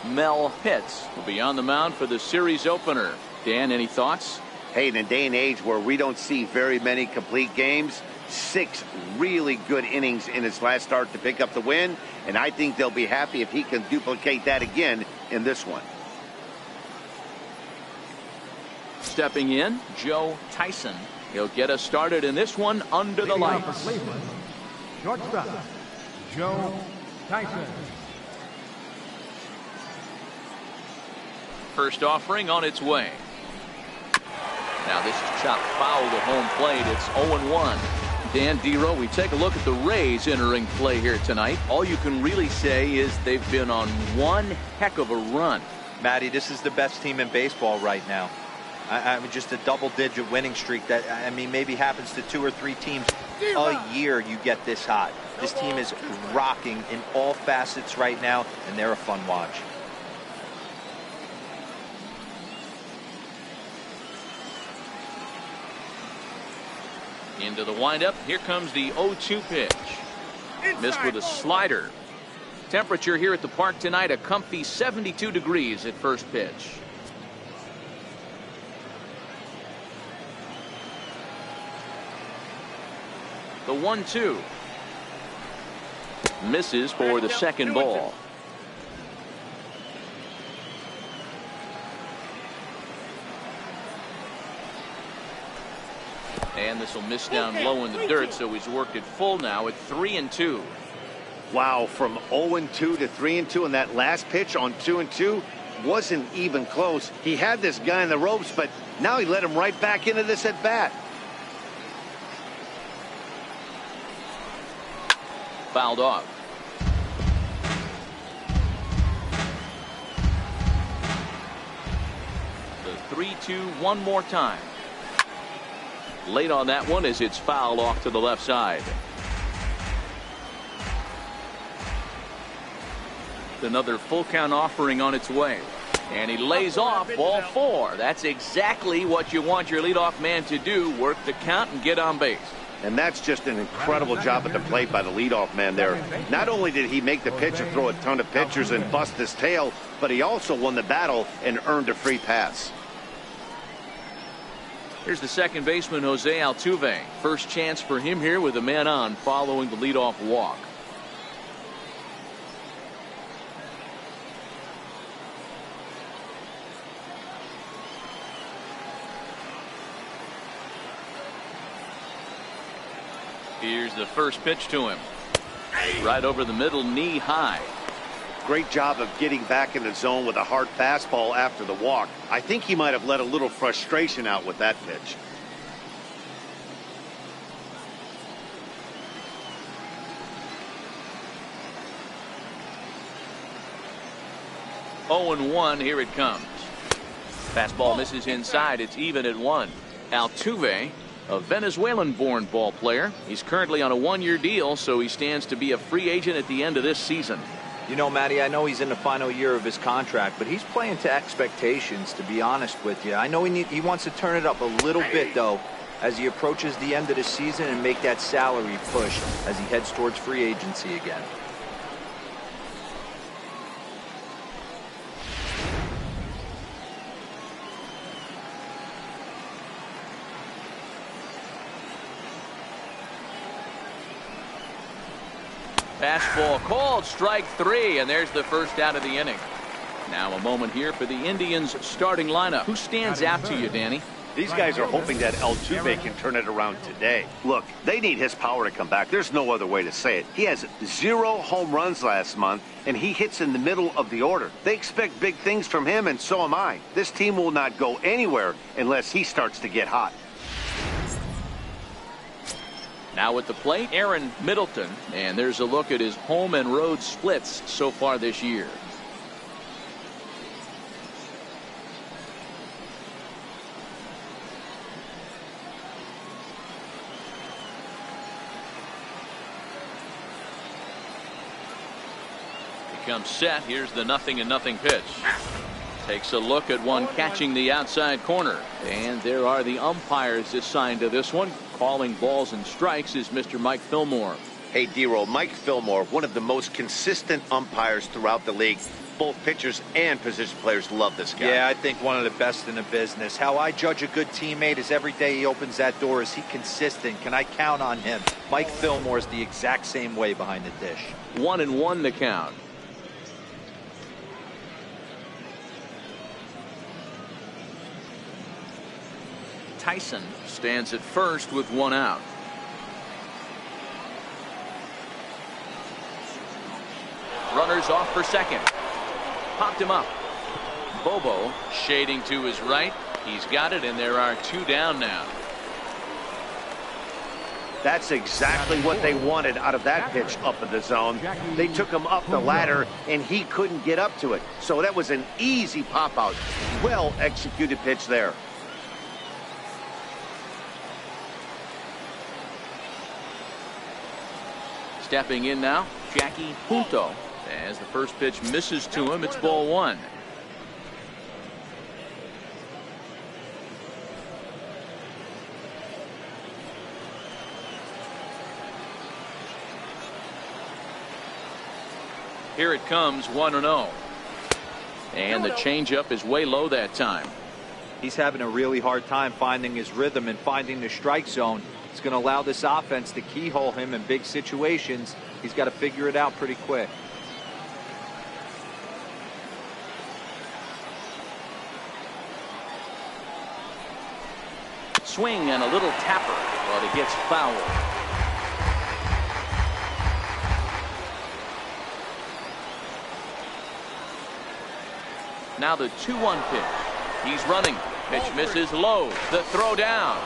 Mel Pitts will be on the mound for the series opener. Dan, any thoughts? Hey, in a day and age where we don't see very many complete games, 6 really good innings in his last start to pick up the win, and I think they'll be happy if he can duplicate that again in this one. Stepping in, Joe Tyson. He'll get us started in this one under the lights. Shortstop, Joe Tyson. First offering on its way. Now this is chopped foul to home plate. It's 0-1. Dan Dero, we take a look at the Rays entering play here tonight. All you can really say is they've been on one heck of a run. Matty, this is the best team in baseball right now. I mean, just a double-digit winning streak that, I mean, maybe happens to 2 or 3 teams a year you get this hot. This team is rocking in all facets right now, and they're a fun watch. Into the windup. Here comes the 0-2 pitch. Missed with a slider. Temperature here at the park tonight, a comfy 72 degrees at first pitch. The 1-2. Misses for the second ball. And this will miss down low in the dirt, so he's worked it full now at 3-2. Wow, from 0-2 to 3-2, and that last pitch on 2-2 wasn't even close. He had this guy in the ropes, but now he let him right back into this at bat. Fouled off. The 3-2 one more time. Late on that one as it's fouled off to the left side. Another full count offering on its way. And he lays off ball 4. That's exactly what you want your leadoff man to do. Work the count and get on base. And that's just an incredible job at the plate by the leadoff man there. Not only did he make the pitch and throw a ton of pitchers and bust his tail, but he also won the battle and earned a free pass. Here's the second baseman, Jose Altuve. First chance for him here with a man on following the leadoff walk. Here's the first pitch to him. Right over the middle, knee high. Great job of getting back in the zone with a hard fastball after the walk. I think he might have let a little frustration out with that pitch. Oh, 0-1, here it comes. Fastball misses inside. It's even at 1. Altuve, a Venezuelan-born ball player. He's currently on a 1-year deal, so he stands to be a free agent at the end of this season. You know, Matty, I know he's in the final year of his contract, but he's playing to expectations, to be honest with you. I know he wants to turn it up a little bit, though, as he approaches the end of the season and make that salary push as he heads towards free agency again. Fastball called, strike 3, and there's the first out of the inning. Now a moment here for the Indians starting lineup. Who stands out to you, Danny? These guys are hoping that Altuve can turn it around today. Look, they need his power to come back. There's no other way to say it. He has 0 home runs last month, and he hits in the middle of the order. They expect big things from him, and so am I. This team will not go anywhere unless he starts to get hot. Now at the plate, Aaron Middleton, and there's a look at his home and road splits so far this year. He comes set. Here's the 0-0 pitch. Takes a look at one catching the outside corner. And there are the umpires assigned to this one. Calling balls and strikes is Mr. Mike Fillmore. Hey, Dero, Mike Fillmore, one of the most consistent umpires throughout the league. Both pitchers and position players love this guy. Yeah, I think one of the best in the business. How I judge a good teammate is every day he opens that door. Is he consistent? Can I count on him? Mike Fillmore is the exact same way behind the dish. 1-1 the count. Tyson stands at first with one out. Runners off for second. Popped him up. Bobo shading to his right. He's got it, and there are two down now. That's exactly what they wanted out of that pitch up in the zone. They took him up the ladder, and he couldn't get up to it. So that was an easy pop-out. Well-executed pitch there. Stepping in now, Jackie Punto. As the first pitch misses to him, it's ball one. Here it comes, 1-0. And the changeup is way low that time. He's having a really hard time finding his rhythm and finding the strike zone. It's going to allow this offense to keyhole him in big situations. He's got to figure it out pretty quick. Swing and a little tapper, but it gets fouled. Now the 2-1 pitch. He's running. Pitch misses low. The throw down.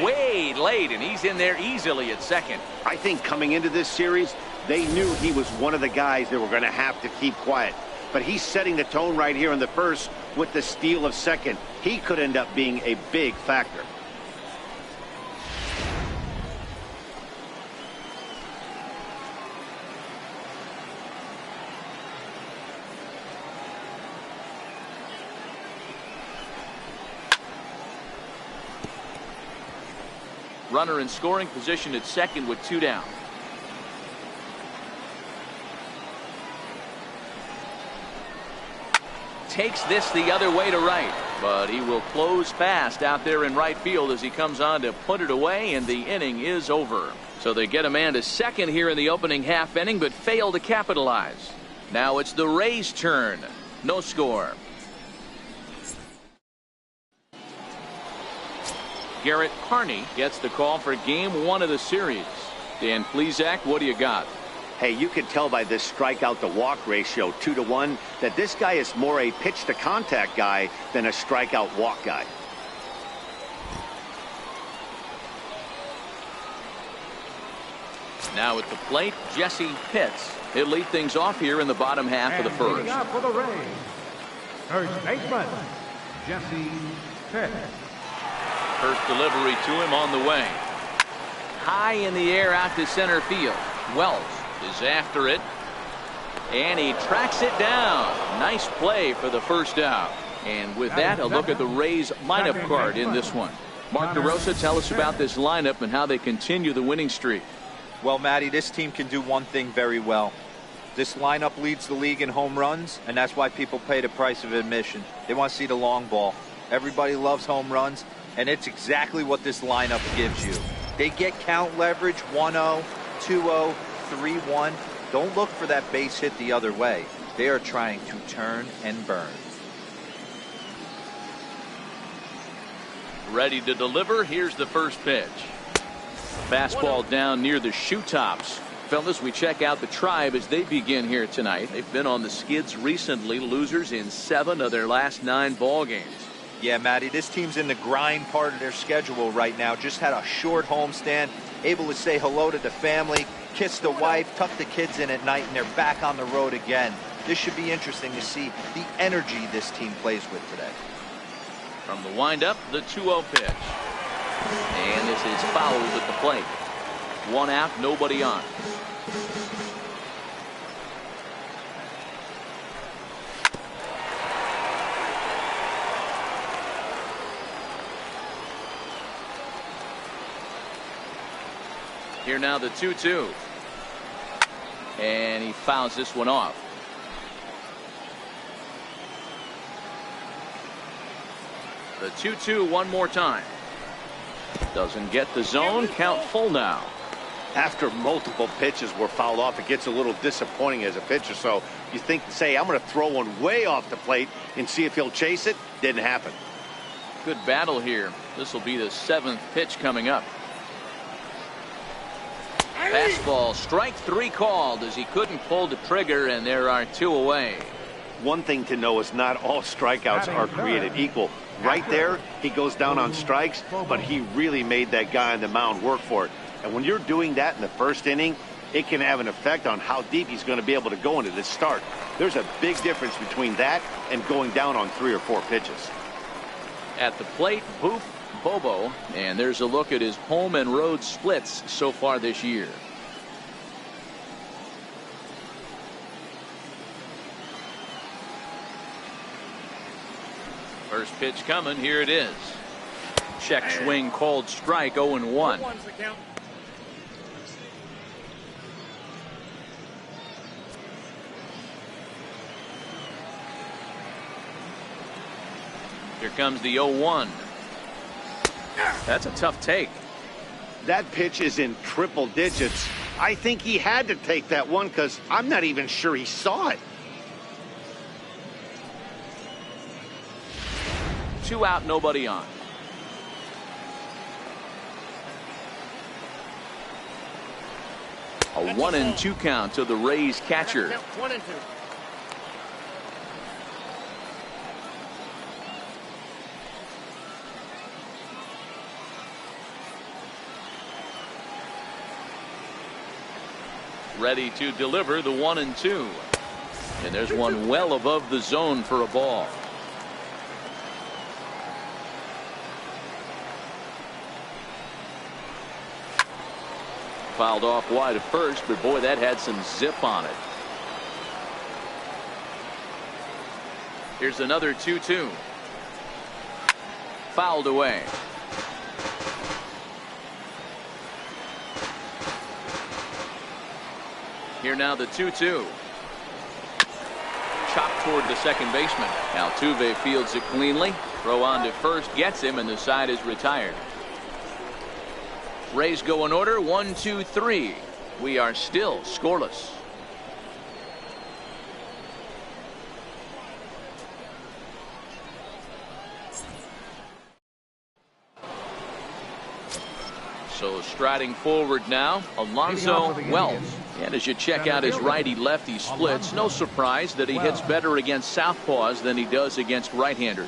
Way late, and he's in there easily at second. I think coming into this series, they knew he was one of the guys they were going to have to keep quiet. But he's setting the tone right here in the first with the steal of second. He could end up being a big factor. Runner in scoring position at second with two down. Takes this the other way to right, but he will close fast out there in right field as he comes on to put it away, and the inning is over. So they get a man to second here in the opening half inning, but fail to capitalize. Now it's the Rays' turn. No score. Garrett Harney gets the call for game one of the series. Dan Plesac, what do you got? Hey, you can tell by this strikeout to walk ratio 2-to-1 that this guy is more a pitch to contact guy than a strikeout walk guy. Now at the plate, Jesse Pitts. He'll lead things off here in the bottom half of the first. Up for the Rays, first baseman, Jesse Pitts. First delivery to him on the way. High in the air out to center field. Wells is after it, and he tracks it down. Nice play for the first out. And with that, a look at the Rays lineup card in this one. Mark DeRosa, tell us about this lineup and how they continue the winning streak. Well, Matty, this team can do one thing very well. This lineup leads the league in home runs, and that's why people pay the price of admission. They want to see the long ball. Everybody loves home runs, and it's exactly what this lineup gives you. They get count leverage 1-0, 2-0, 3-1. Don't look for that base hit the other way. They are trying to turn and burn. Ready to deliver. Here's the first pitch. Fastball down near the shoe tops. Fellas, we check out the Tribe as they begin here tonight. They've been on the skids recently, losers in 7 of their last 9 ball games. Yeah, Matty, this team's in the grind part of their schedule right now. Just had a short homestand, able to say hello to the family, kiss the wife, tuck the kids in at night, and they're back on the road again. This should be interesting to see the energy this team plays with today. From the windup, the 2-0 pitch. And this is fouled at the plate. 1 out, nobody on. Here now the 2-2. And he fouls this one off. The 2-2 one more time. Doesn't get the zone. Count full now. After multiple pitches were fouled off, it gets a little disappointing as a pitcher. So you think, say, I'm going to throw one way off the plate and see if he'll chase it. Didn't happen. Good battle here. This will be the 7th pitch coming up. Fastball, strike 3 called as he couldn't pull the trigger, and there are 2 away. One thing to know is not all strikeouts are created equal. Right there, he goes down on strikes, but he really made that guy on the mound work for it. And when you're doing that in the first inning, it can have an effect on how deep he's going to be able to go into this start. There's a big difference between that and going down on 3 or 4 pitches. At the plate, Boof Bobo, and there's a look at his home and road splits so far this year. First pitch coming. Here it is. Check swing, called strike, 0-1. Here comes the 0-1. That's a tough take. That pitch is in triple digits. I think he had to take that one because I'm not even sure he saw it. 2 out, nobody on. A 1-2 count to the Rays catcher. 1-2. Ready to deliver the 1-2. And there's one well above the zone for a ball. Fouled off wide at first, but boy, that had some zip on it. Here's another 2-2. Fouled away. Here now the 2-2. Chopped toward the second baseman. Altuve fields it cleanly. Throw on to first gets him, and the side is retired. Rays go in order, 1, 2, 3. We are still scoreless. So striding forward now, Alonso Wells. And as you check out his righty-lefty splits, no surprise that he hits better against southpaws than he does against right-handers.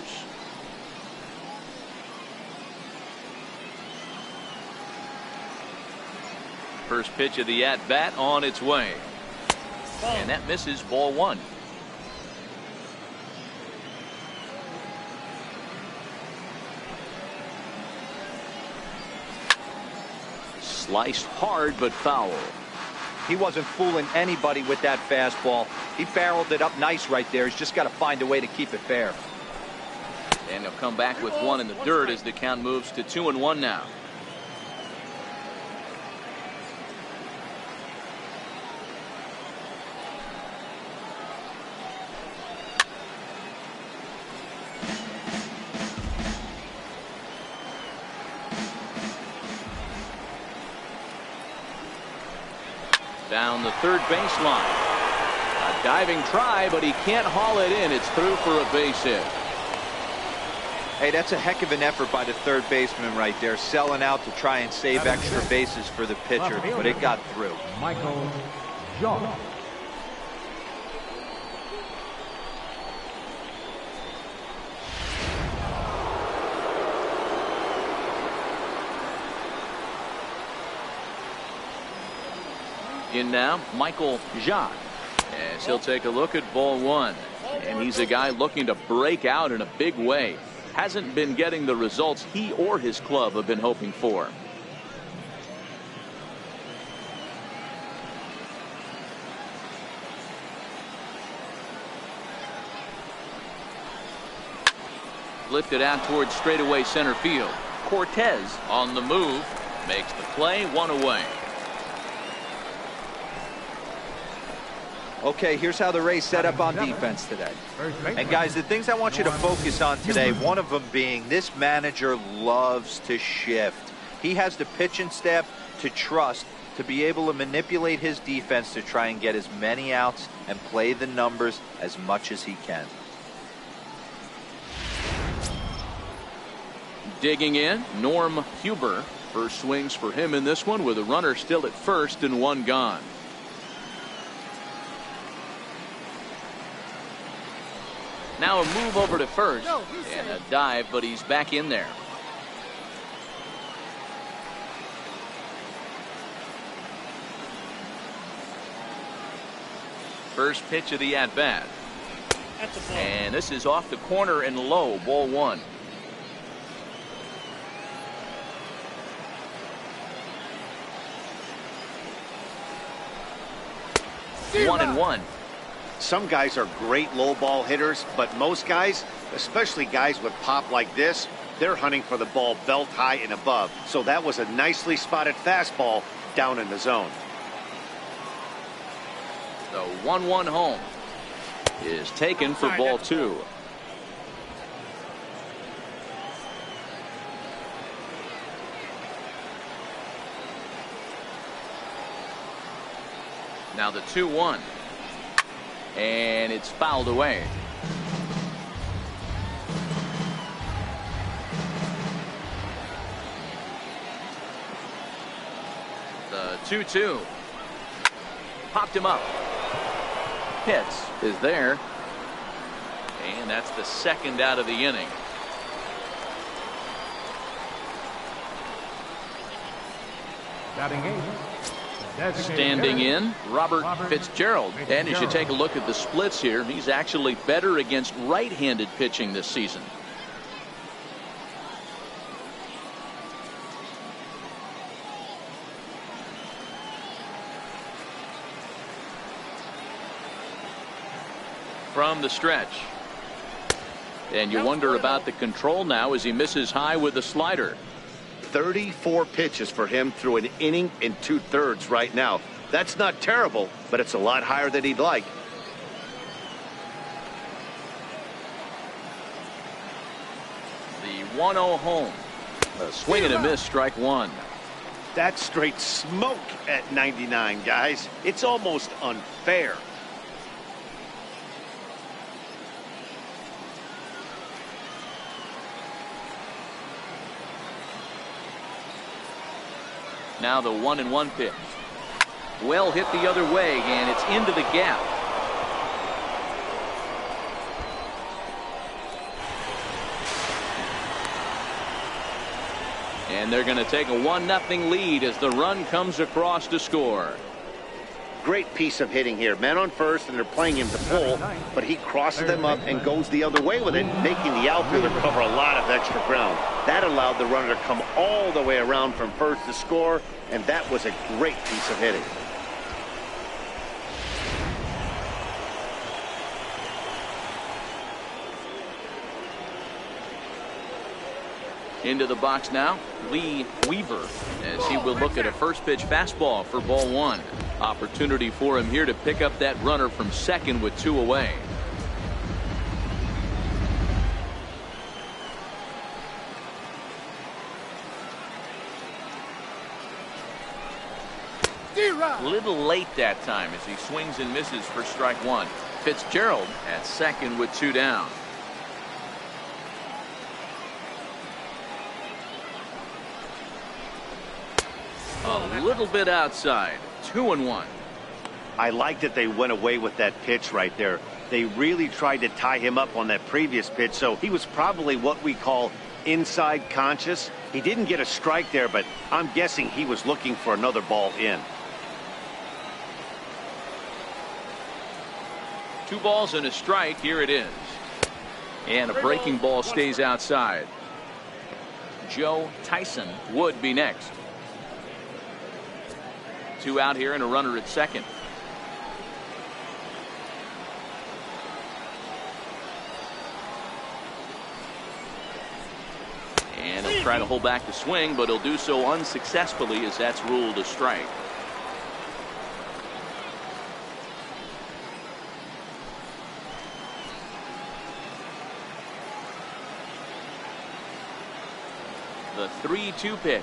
First pitch of the at-bat on its way. And that misses, ball 1. Sliced hard but foul. He wasn't fooling anybody with that fastball. He barreled it up nice right there. He's just got to find a way to keep it fair. And he'll come back with one in the dirt as the count moves to 2-1 now. Down the third baseline. A diving try, but he can't haul it in. It's through for a base hit. Hey, that's a heck of an effort by the third baseman right there, selling out to try and save extra bases for the pitcher, but it got through. Michael Jordan. In now, Michael Jacques, as he'll take a look at ball 1. And he's a guy looking to break out in a big way. Hasn't been getting the results he or his club have been hoping for. Lifted out towards straightaway center field. Cortez on the move, makes the play, 1 away. Okay, here's how the Rays set up on defense today. And guys, the things I want you to focus on today, one of them being this manager loves to shift. He has the pitching staff to trust to be able to manipulate his defense to try and get as many outs and play the numbers as much as he can. Digging in, Norm Huber. First swings for him in this one with a runner still at first and one gone. Now a move over to first and a dive, but he's back in there. First pitch of the at-bat. And this is off the corner and low, ball one. One and one. Some guys are great low ball hitters, but most guys, especially guys with pop like this, they're hunting for the ball belt high and above. So that was a nicely spotted fastball down in the zone. The 1-1 home is taken for ball two. Now the 2-1. And it's fouled away. The 2-2. Popped him up. Pitts is there. And that's the second out of the inning. Batting eight. Standing in, Robert Fitzgerald. And as you take a look at the splits here, he's actually better against right-handed pitching this season. From the stretch. And you wonder about the control now as he misses high with the slider. 34 pitches for him through an inning and 2/3 right now. That's not terrible, but it's a lot higher than he'd like. The 1-0 home. A swing and a miss, strike one. That's straight smoke at 99, guys. It's almost unfair. Now the 1-1 pitch. Well hit the other way, and it's into the gap. And they're going to take a 1-0 lead as the run comes across to score. Great piece of hitting here. Man on first, and they're playing him to pull, but he crosses them up and goes the other way with it, making the outfielder cover a lot of extra ground. That allowed the runner to come all the way around from first to score, and that was a great piece of hitting. Into the box now, Lee Weaver, as he will look at a first pitch fastball for ball one. Opportunity for him here to pick up that runner from second with two away. Little late that time as he swings and misses for strike one. Fitzgerald at second with two down. A little bit outside. 2-1. I like that they went away with that pitch right there. They really tried to tie him up on that previous pitch, so he was probably what we call inside conscious. He didn't get a strike there, but I'm guessing he was looking for another ball in. 2 balls and a strike. Here it is. And a breaking ball stays outside. Joe Tyson would be next. 2 out here and a runner at second. And he'll try to hold back the swing, but he'll do so unsuccessfully as that's ruled a strike. The 3-2 pitch.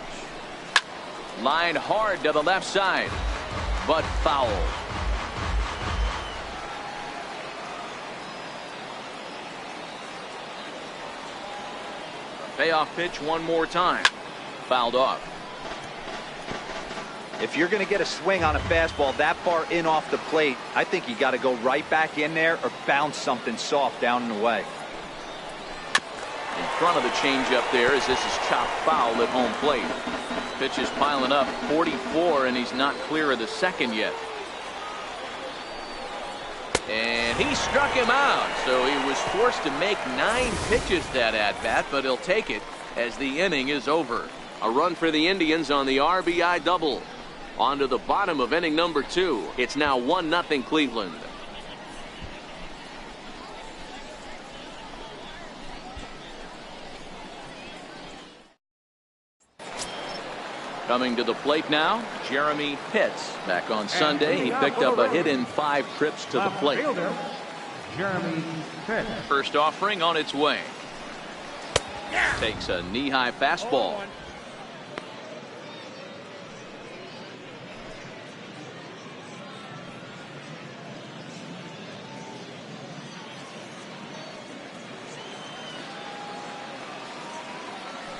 Line hard to the left side, but foul. Payoff pitch one more time. Fouled off. If you're going to get a swing on a fastball that far in off the plate, I think you got to go right back in there or bounce something soft down and away. In front of the changeup there as this is chopped foul at home plate. Pitch is piling up, 44, and he's not clear of the second yet. And he struck him out, so he was forced to make 9 pitches that at bat, but he'll take it as the inning is over. A run for the Indians on the RBI double. On to the bottom of inning number 2. It's now 1-0 Cleveland. Coming to the plate now, Jeremy Pitts. Back on Sunday, he picked up a hit in 5 trips to the plate. Jeremy Pitts. First offering on its way. Takes a knee-high fastball.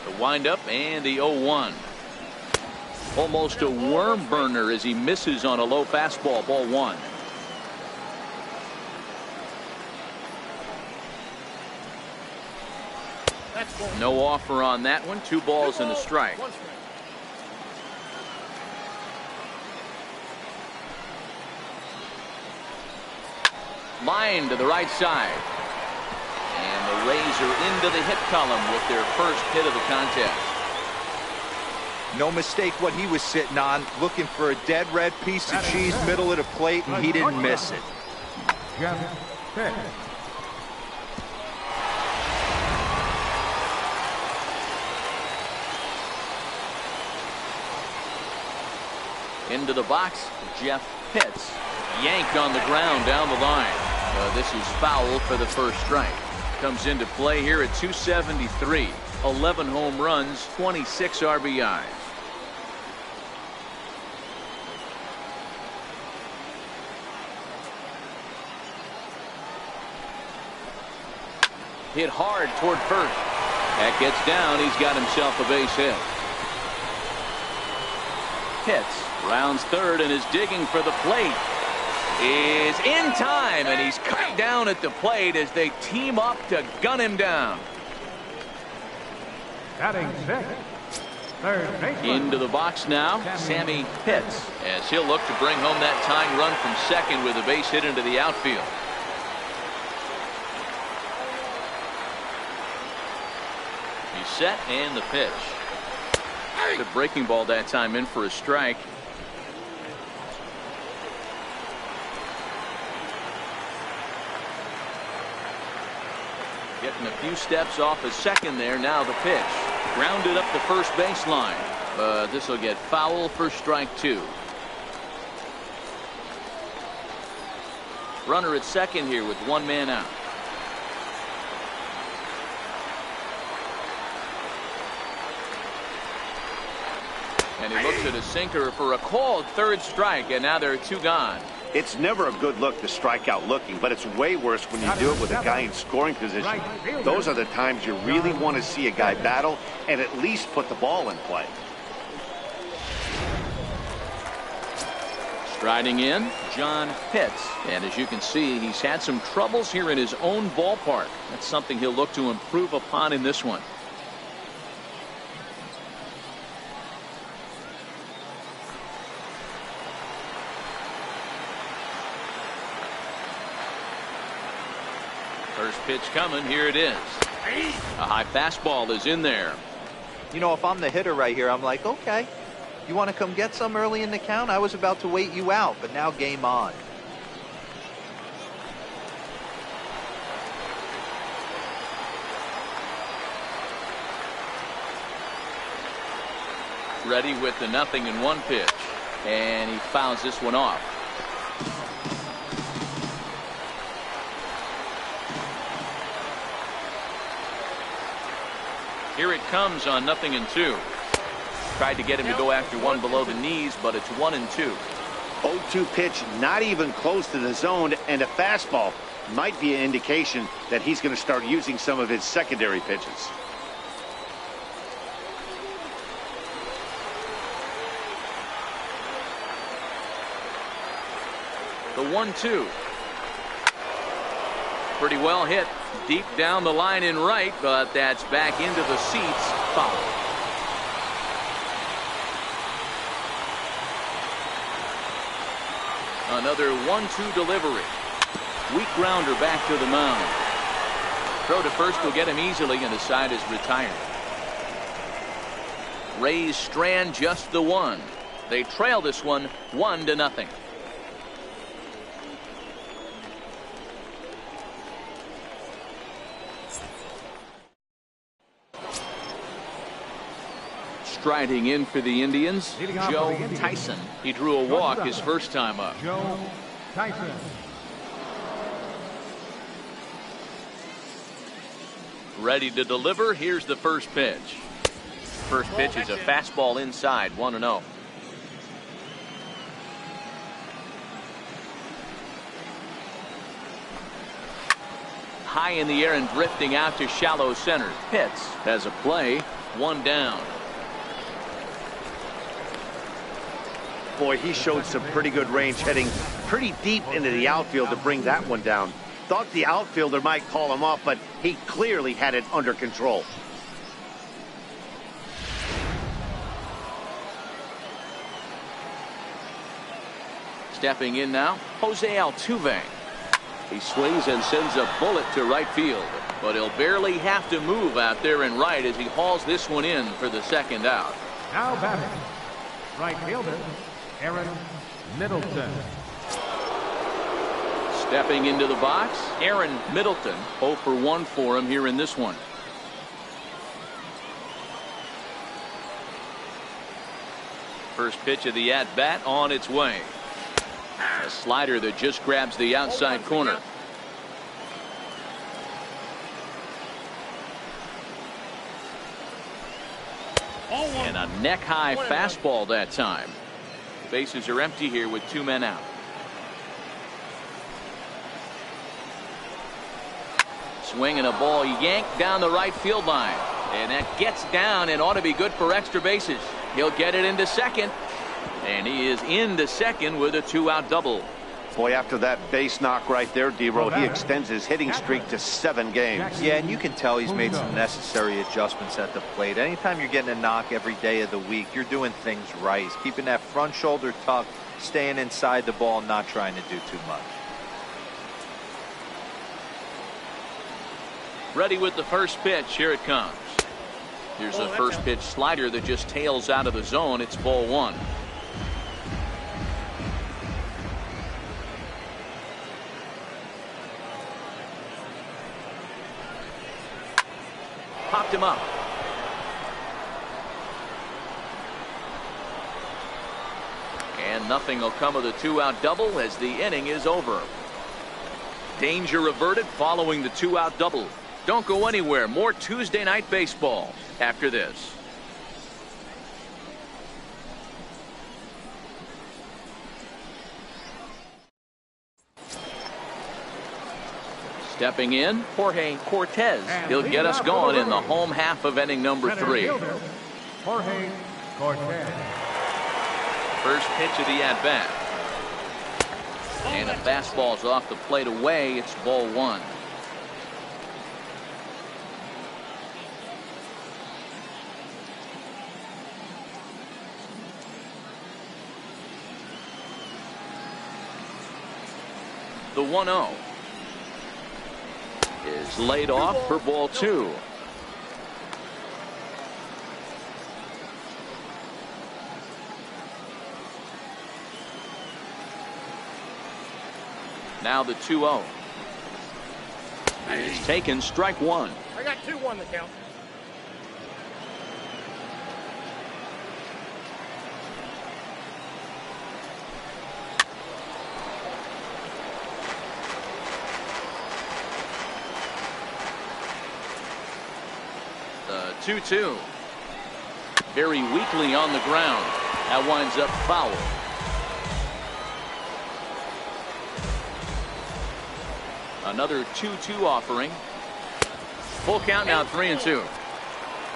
The windup and the 0-1. Almost a worm burner as he misses on a low fastball. Ball 1. No offer on that one. 2 balls and a strike. Line to the right side. And the Rays are into the hit column with their first hit of the contest. No mistake what he was sitting on, looking for a dead red piece of cheese middle of the plate, and he didn't miss it. Jeremy Pitts. Into the box, Jeff Pitts. Yanked on the ground down the line. This is foul for the first strike. Comes into play here at 273. 11 home runs, 26 RBIs. Hit hard toward first. That gets down. He's got himself a base hit. Pitts rounds third and is digging for the plate. Is in time, and he's cut down at the plate as they team up to gun him down. Batting 6th. Third baseman. Into the box now, Sammy Pitts, as he'll look to bring home that tying run from second with a base hit into the outfield. He's set and the pitch. The breaking ball that time in for a strike. Getting a few steps off a second there. Now the pitch. Grounded up the first baseline. But this will get foul for strike 2. Runner at second here with 1 man out. And he looks at a sinker for a called third strike, and now there are 2 gone. It's never a good look to strike out looking, but it's way worse when you do it with a guy in scoring position. Those are the times you really want to see a guy battle and at least put the ball in play. Striding in, John Pitts. And as you can see, he's had some troubles here in his own ballpark. That's something he'll look to improve upon in this one. First pitch coming. Here it is. A high fastball is in there. You know, if I'm the hitter right here, I'm like, okay, you want to come get some early in the count? I was about to wait you out, but now game on. Ready with the 0-1 pitch. And he fouls this one off. Here it comes on 0-2. Tried to get him to go after one below the knees, but it's 1-2. 0-2 pitch, not even close to the zone, and a fastball might be an indication that he's going to start using some of his secondary pitches. The 1-2. Pretty well hit deep down the line in right, but that's back into the seats. Foul. Another 1-2 delivery. Weak grounder back to the mound. Throw to first will get him easily, and the side is retired. Rays strand just the one. They trail this one 1-0. Striding in for the Indians, Joe Tyson. He drew a walk his first time up. Joe Tyson. Ready to deliver. Here's the first pitch. First pitch is a fastball inside, 1-0. High in the air and drifting out to shallow center. Hits has a play, 1 down. Boy, he showed some pretty good range, heading pretty deep into the outfield to bring that one down. Thought the outfielder might call him off, but he clearly had it under control. Stepping in now, Jose Altuve. He swings and sends a bullet to right field, but he'll barely have to move out there in right as he hauls this one in for the second out. Now batting, right fielder, Aaron Middleton. Stepping into the box, Aaron Middleton. 0 for 1 for him here in this one. First pitch of the at-bat on its way. A slider that just grabs the outside corner. And a neck-high fastball that time. Bases are empty here with 2 men out. Swinging a ball yanked down the right field line. And that gets down and ought to be good for extra bases. He'll get it into second. And he is into second with a 2-out double. Boy, after that base knock right there, D-Row, he extends his hitting streak to 7 games. Yeah, and you can tell he's made some necessary adjustments at the plate. Anytime you're getting a knock every day of the week, you're doing things right. He's keeping that front shoulder tucked, staying inside the ball, not trying to do too much. Ready with the first pitch. Here it comes. Here's the first pitch slider that just tails out of the zone. It's ball 1. Popped him up. And nothing will come of the 2-out double as the inning is over. Danger averted following the 2-out double. Don't go anywhere. More Tuesday Night Baseball after this. Stepping in, Jorge Cortez. He'll get us going in the home half of inning number 3. Jorge Cortez. First pitch of the at-bat. And a fastball's off the plate away. It's ball 1. The 1-0 is laid off for ball 2. Now the 2-0 is taken, strike 1. I got 2-1 the count. 2-2. Very weakly on the ground. That winds up foul. Another 2-2 offering. Full count now, 3-2.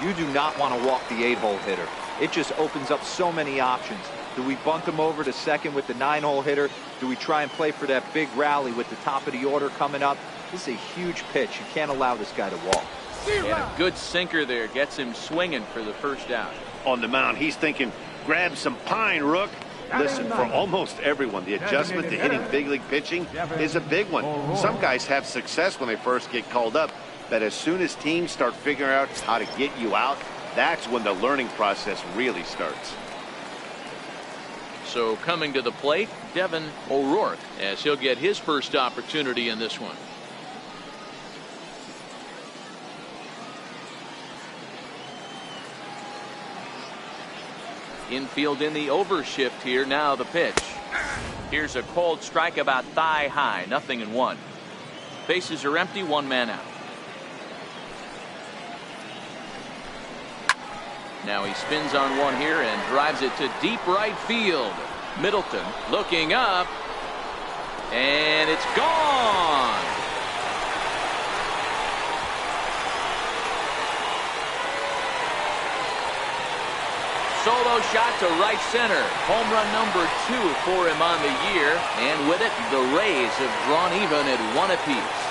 You do not want to walk the 8-hole hitter. It just opens up so many options. Do we bunt him over to second with the 9-hole hitter? Do we try and play for that big rally with the top of the order coming up? This is a huge pitch. You can't allow this guy to walk. And a good sinker there gets him swinging for the first out. On the mound, he's thinking, grab some pine, Rook. Listen, for almost everyone, the adjustment to hitting big league pitching is a big one. Some guys have success when they first get called up, but as soon as teams start figuring out how to get you out, that's when the learning process really starts. So coming to the plate, Devin O'Rourke, as he'll get his first opportunity in this one. Infield in the overshift here. Now the pitch. Here's a cold strike about thigh high. 0-1. Bases are empty. One man out. Now he spins on one here and drives it to deep right field. Middleton looking up, and it's gone. Solo shot to right center. Home run number 2 for him on the year, and with it, the Rays have drawn even at 1 apiece.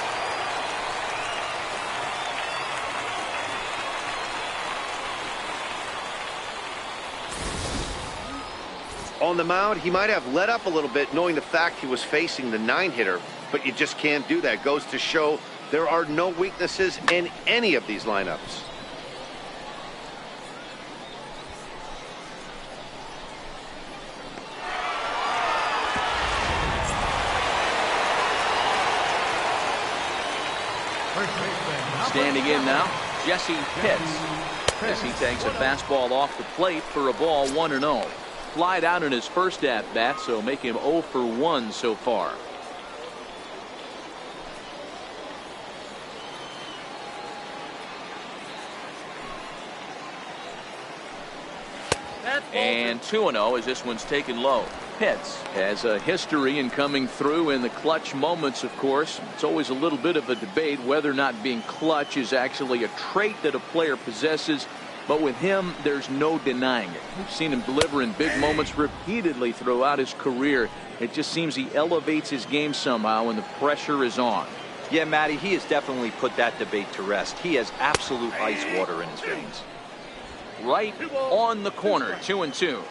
On the mound, he might have let up a little bit knowing the fact he was facing the 9-hitter, but you just can't do that. Goes to show there are no weaknesses in any of these lineups. Standing in now, Jesse Pitts. As he takes a fastball off the plate for a ball, 1-0. Flied out in his first at-bat, so make him 0 for 1 so far. And 2-0 as this one's taken low. Pitts has a history in coming through in the clutch moments, of course. It's always a little bit of a debate whether or not being clutch is actually a trait that a player possesses. But with him, there's no denying it. We've seen him deliver in big moments repeatedly throughout his career. It just seems he elevates his game somehow when the pressure is on. Yeah, Matty, he has definitely put that debate to rest. He has absolute ice water in his veins. Right on the corner, 2-2.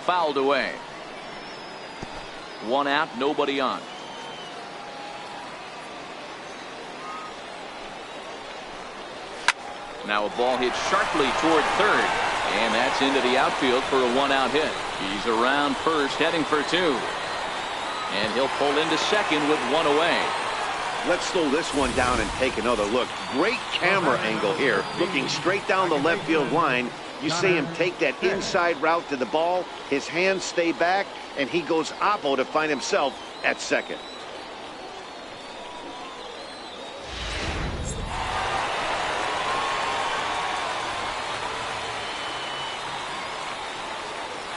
Fouled away. 1 out, nobody on. Now a ball hit sharply toward third, and that's into the outfield for a 1-out hit. He's around first, heading for 2. And he'll pull into second with 1 away. Let's slow this one down and take another look. Great camera angle here, looking straight down the left field line. You see him take that inside route to the ball. His hands stay back, and he goes oppo to find himself at second.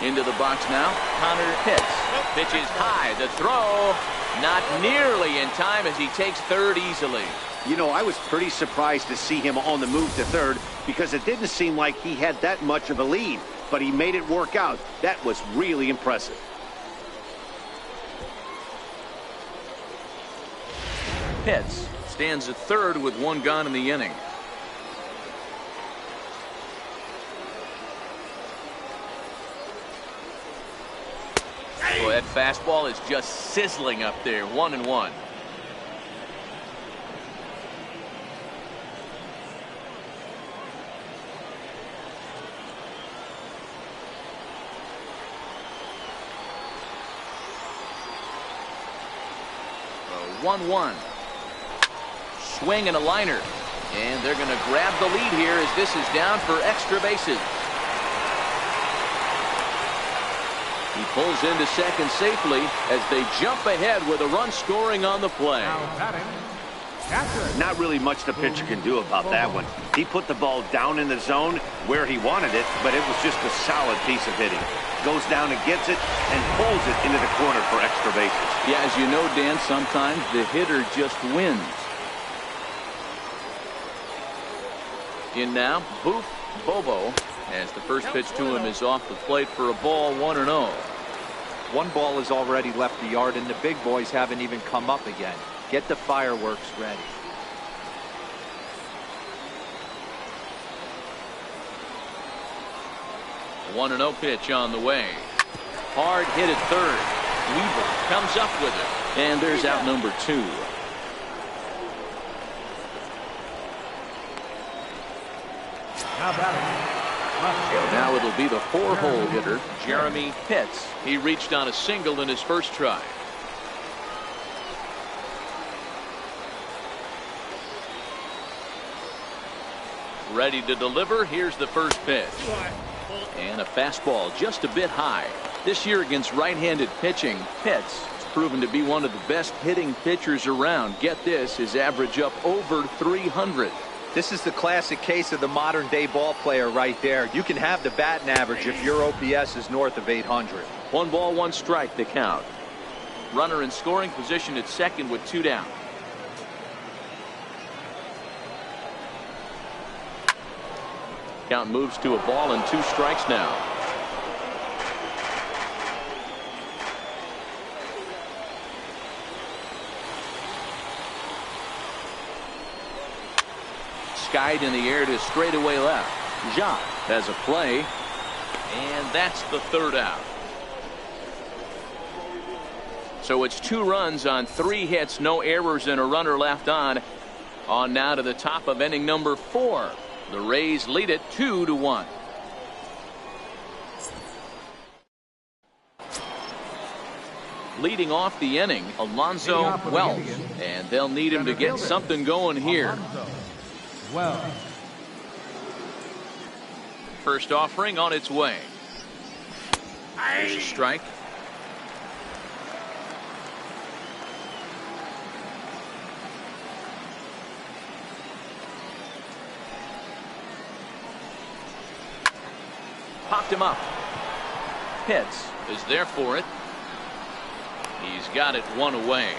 Into the box now, Connor Pitts. Pitches high, the throw, not nearly in time as he takes third easily. You know, I was pretty surprised to see him on the move to third because it didn't seem like he had that much of a lead, but he made it work out. That was really impressive. Pitts stands at third with 1 gone in the inning. Boy, that fastball is just sizzling up there. 1-1. A 1-1. Swing and a liner. And they're going to grab the lead here as this is down for extra bases. He pulls into second safely as they jump ahead with a run scoring on the play. Now batting, catcher. Not really much the pitcher can do about that one. He put the ball down in the zone where he wanted it, but it was just a solid piece of hitting. Goes down and gets it and pulls it into the corner for extra bases. Yeah, as you know, Dan, sometimes the hitter just wins. In now, Boof Bobo, as the first pitch to him is off the plate for a ball, 1-0. One ball has already left the yard, and the big boys haven't even come up again. Get the fireworks ready. A 1-0 pitch on the way. Hard hit at third. Weaver comes up with it. And there's out number 2. Now batting, left fielder. Now it'll be the 4-hole hitter, Jeremy Pitts. He reached on a single in his first try. Ready to deliver. Here's the first pitch. And a fastball just a bit high. This year against right-handed pitching, Pitts has proven to be one of the best hitting pitchers around. Get this, his average up over 300. This is the classic case of the modern day ball player right there. You can have the batting average if your OPS is north of 800. 1 ball, 1 strike the count. Runner in scoring position at second with 2 down. Count moves to a ball and 2 strikes now. Skied in the air to straightaway left. Jacques has a play, and that's the 3rd out. So it's 2 runs on 3 hits, no errors, and a runner left on. On now to the top of inning number 4. The Rays lead it 2-1. Leading off the inning, Alonzo Wells, and they'll need him to get something going here. Wells. First offering on its way. There's a strike. Popped him up. Pitts is there for it. He's got it 1 away.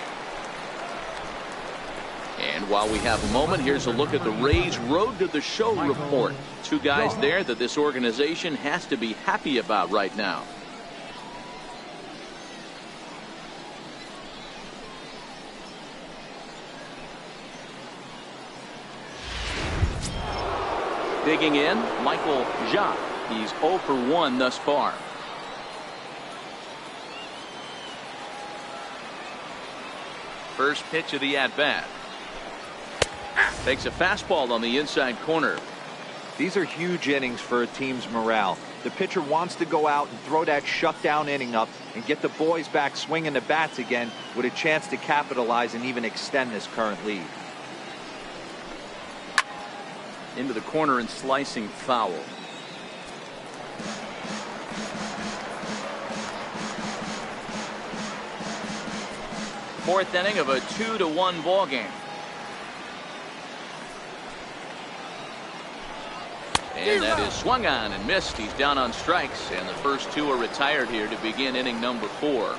And while we have a moment, here's a look at the Rays Road to the Show report. 2 guys there that this organization has to be happy about right now. Digging in, Michael Jacques. He's 0 for 1 thus far. First pitch of the at-bat. Takes a fastball on the inside corner. These are huge innings for a team's morale. The pitcher wants to go out and throw that shutdown inning up and get the boys back swinging the bats again with a chance to capitalize and even extend this current lead. Into the corner and slicing foul. Fourth inning of a 2-1 ball game. And that is swung on and missed. He's down on strikes, and the first 2 are retired here to begin inning number 4.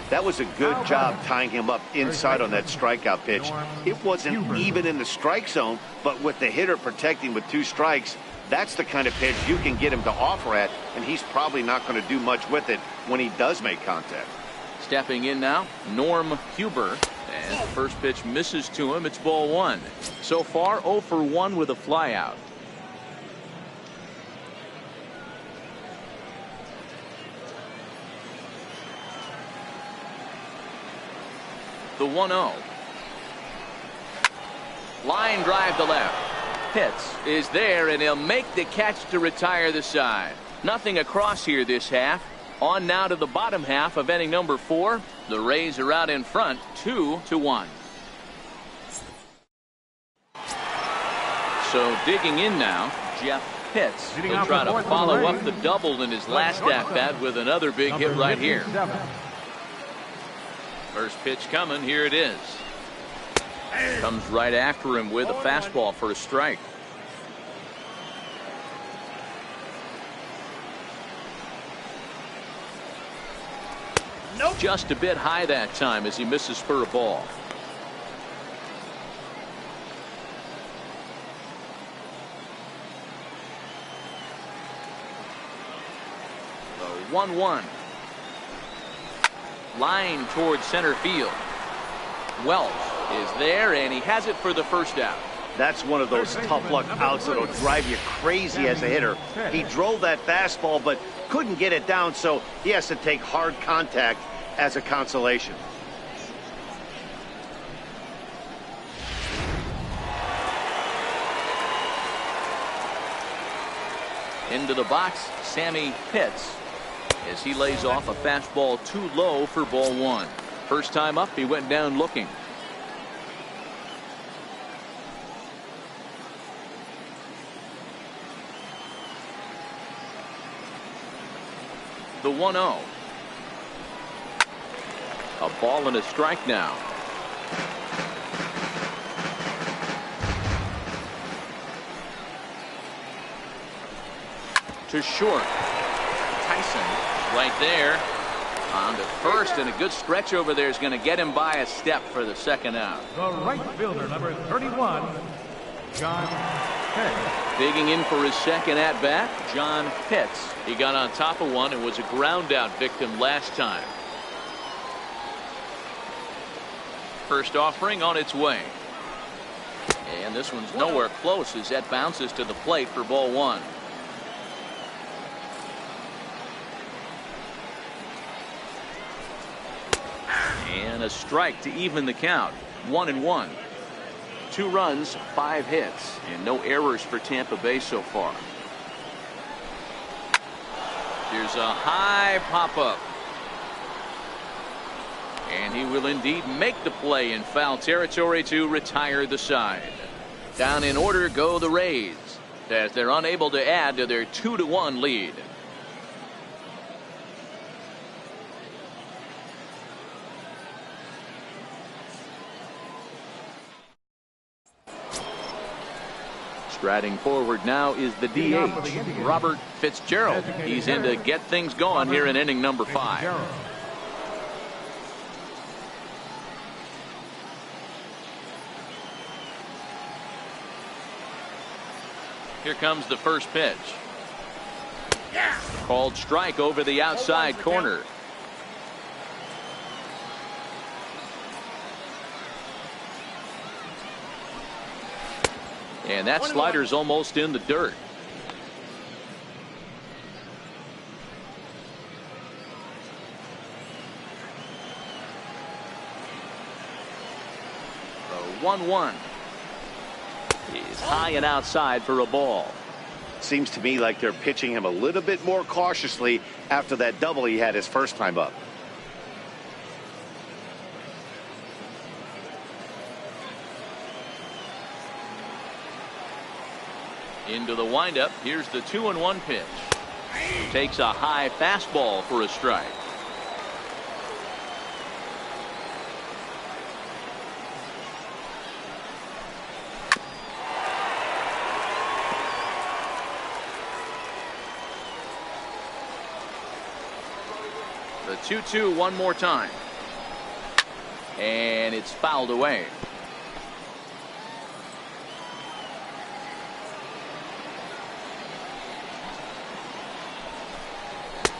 That was a good job tying him up inside on that strikeout pitch. It wasn't even in the strike zone, but with the hitter protecting with 2 strikes, that's the kind of pitch you can get him to offer at, and he's probably not going to do much with it when he does make contact. Stepping in now, Norm Huber. And the first pitch misses to him. It's ball 1. So far, 0 for 1 with a flyout. The 1-0. Line drive to left. Pitts is there, and he'll make the catch to retire the side. Nothing across here this half. On now to the bottom half of inning number 4. The Rays are out in front, 2-1. So digging in now, Jeff Pitts. Leading He'll off try the to fourth follow for the up Rays, the double in his last at-bat with another big hit number right here. 57. First pitch coming. Here it is. Comes right after him with a fastball for a strike. Just a bit high that time as he misses for a ball. The 1-1. Line towards center field. Wells is there, and he has it for the first out. That's one of those tough luck outs that'll drive you crazy as a hitter. He drove that fastball, but couldn't get it down, so he has to take hard contact as a consolation. Into the box, Sammy Pitts, as he lays off a fastball too low for ball one. First time up, he went down looking. The 1-0. A ball and a strike now. To short. Tyson right there on to first, and a good stretch over there is going to get him by a step for the second out. The right fielder, number 31, John Pitts. Digging in for his second at bat, John Pitts. He got on top of one and was a ground out victim last time. First offering on its way. And this one's nowhere close as that bounces to the plate for ball one. And a strike to even the count. 1-1. 2 runs, 5 hits, and no errors for Tampa Bay so far. Here's a high pop-up. And he will indeed make the play in foul territory to retire the side. Down in order go the Rays, as they're unable to add to their 2-1 lead. Striding forward now is the DH, Robert Fitzgerald. He's in to get things going here in inning number 5. Here comes the first pitch. Called strike over the outside corner. And that slider's almost in the dirt. The 1-1. He's high and outside for a ball. Seems to me like they're pitching him a little bit more cautiously after that double he had his first time up. Into the windup. Here's the 2-1 pitch. Takes a high fastball for a strike. The 2-2 one more time. And it's fouled away.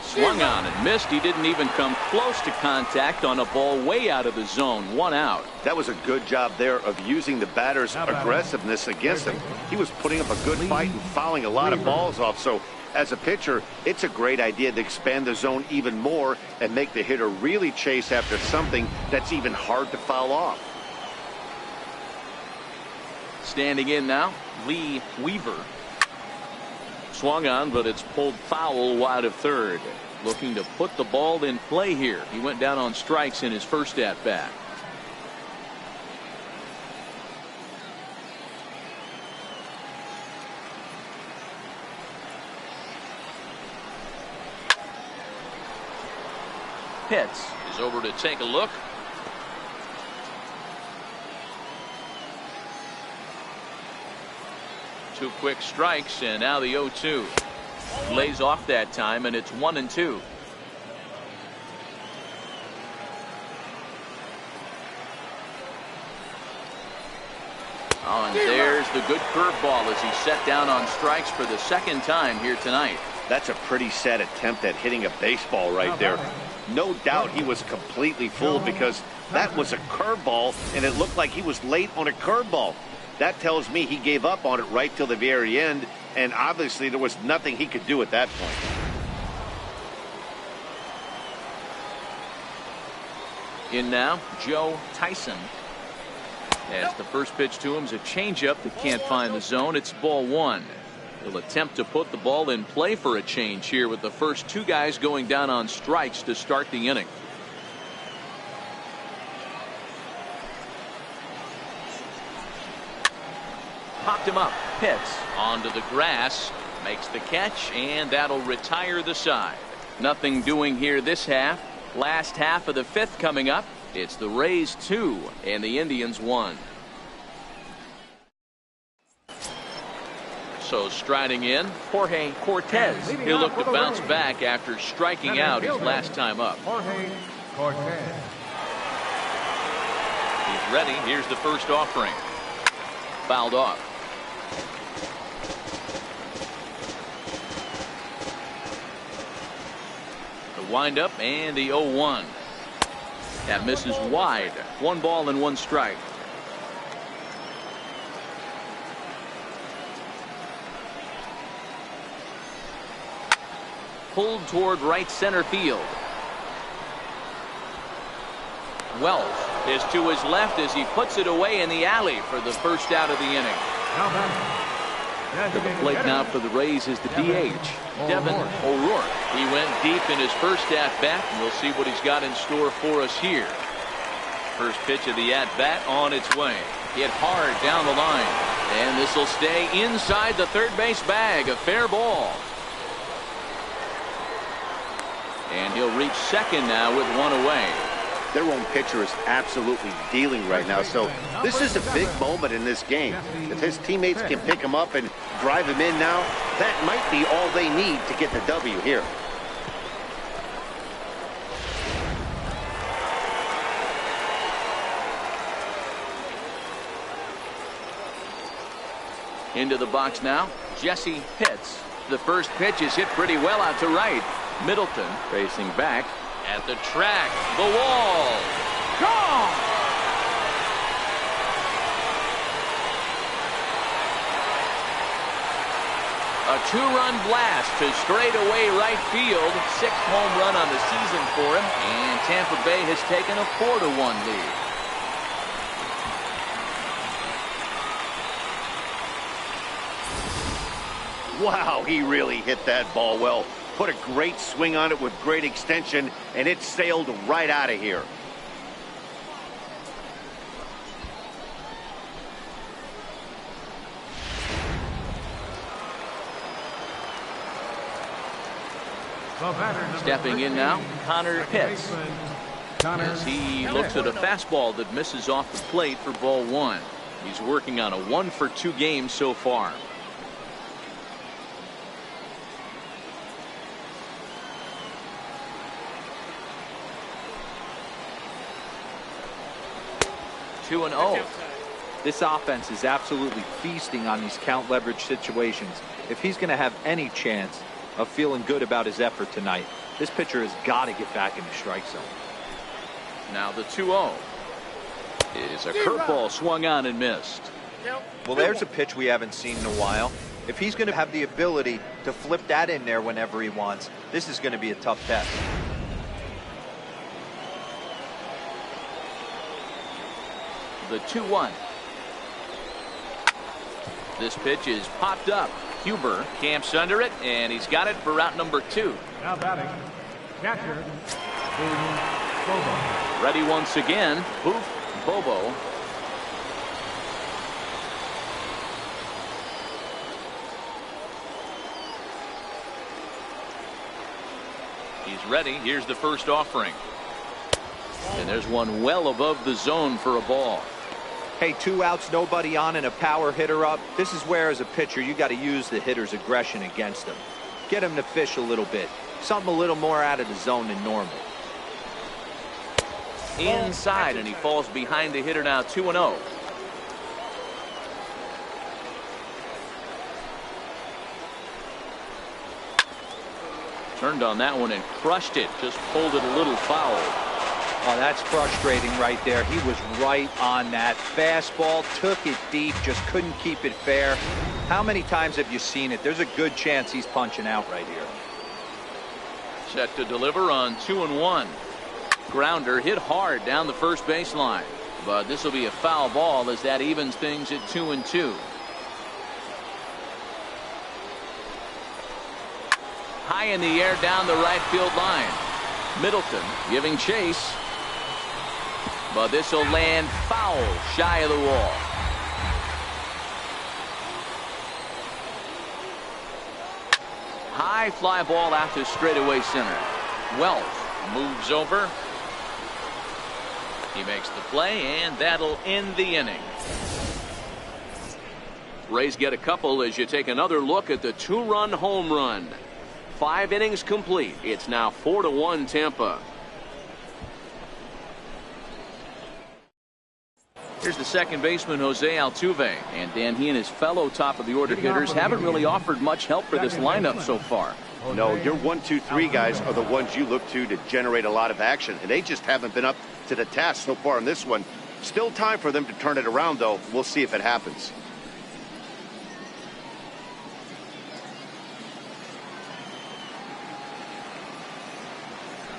Swung on and missed. He didn't even come close to contact on a ball way out of the zone. 1 out. That was a good job there of using the batter's aggressiveness against him. He was putting up a good fight and fouling a lot of balls off. So as a pitcher, it's a great idea to expand the zone even more and make the hitter really chase after something that's even hard to foul off. Standing in now, Lee Weaver. Swung on, but it's pulled foul wide of third. Looking to put the ball in play here. He went down on strikes in his first at bat. Pitts is over to take a look. Two quick strikes, and now the 0-2. Lays off that time, and it's 1-2. Oh, and there's the good curveball as he's set down on strikes for the second time here tonight. That's a pretty sad attempt at hitting a baseball right there. No doubt he was completely fooled because that was a curveball, and it looked like he was late on a curveball. That tells me he gave up on it right till the very end, and obviously there was nothing he could do at that point. In now, Joe Tyson. As the first pitch to him is a changeup that can't find the zone. It's ball one. He'll attempt to put the ball in play for a change here with the first two guys going down on strikes to start the inning. Popped him up. Pitts onto the grass. Makes the catch, and that'll retire the side. Nothing doing here this half. Last half of the fifth coming up. It's the Rays 2 and the Indians 1. So striding in, Jorge Cortez. He'll look to bounce back after striking out his last time up. Jorge Cortez. He's ready. Here's the first offering. Fouled off. The windup and the 0-1. That misses wide. 1 ball and 1 strike. Pulled toward right center field. Wells is to his left as he puts it away in the alley for the first out of the inning. To the plate now for the Rays is the DH, Devin O'Rourke. He went deep in his first at-bat, and we'll see what he's got in store for us here. First pitch of the at-bat on its way. Hit hard down the line, and this will stay inside the third base bag. A fair ball. And he'll reach second now with 1 away. Their own pitcher is absolutely dealing right now, so this is a big moment in this game. If his teammates can pick him up and drive him in now, that might be all they need to get the W here. Into the box now, Jesse Pitts. The first pitch is hit pretty well out to right. Middleton racing back at the track. The wall. Gone! A 2-run blast to straightaway right field. 6th home run on the season for him, and Tampa Bay has taken a 4-1 lead. Wow, he really hit that ball well. Put a great swing on it with great extension, and it sailed right out of here. Stepping in now, Connor Pitts. As he looks at a fastball that misses off the plate for ball 1. He's working on a 1-for-2 game so far. Two and 0. This offense is absolutely feasting on these count leverage situations. If he's going to have any chance of feeling good about his effort tonight, this pitcher has got to get back in the strike zone. Now the 2-0 is a curveball swung on and missed. Well, there's a pitch we haven't seen in a while. If he's going to have the ability to flip that in there whenever he wants, this is going to be a tough test. The 2-1. This pitch is popped up. Huber camps under it, and he's got it for route number 2. Now batting, catcher, Booth Bobo. Ready once again, Booth Bobo. He's ready. Here's the first offering. And there's one well above the zone for a ball. Hey, 2 outs, nobody on, and a power hitter up. This is where, as a pitcher, you got to use the hitter's aggression against him. Get him to fish a little bit. Something a little more out of the zone than normal. Inside, and he falls behind the hitter now, 2-0. Turned on that one and crushed it. Just pulled it a little foul. Oh, that's frustrating right there. He was right on that. Fastball, took it deep, just couldn't keep it fair. How many times have you seen it? There's a good chance he's punching out right here. Set to deliver on 2-1. Grounder hit hard down the first baseline. But this will be a foul ball as that evens things at 2-2. High in the air down the right field line. Middleton giving chase. But this will land foul shy of the wall. High fly ball out to straightaway center. Wells moves over. He makes the play, and that'll end the inning. Rays get a couple as you take another look at the 2-run home run. 5 innings complete. It's now 4-1 Tampa. Here's the second baseman, Jose Altuve. And Dan, he and his fellow top of the order hitters haven't really offered much help for this lineup so far. No, your 1, 2, 3 guys are the ones you look to generate a lot of action, and they just haven't been up to the task so far in this one. Still time for them to turn it around, though. We'll see if it happens.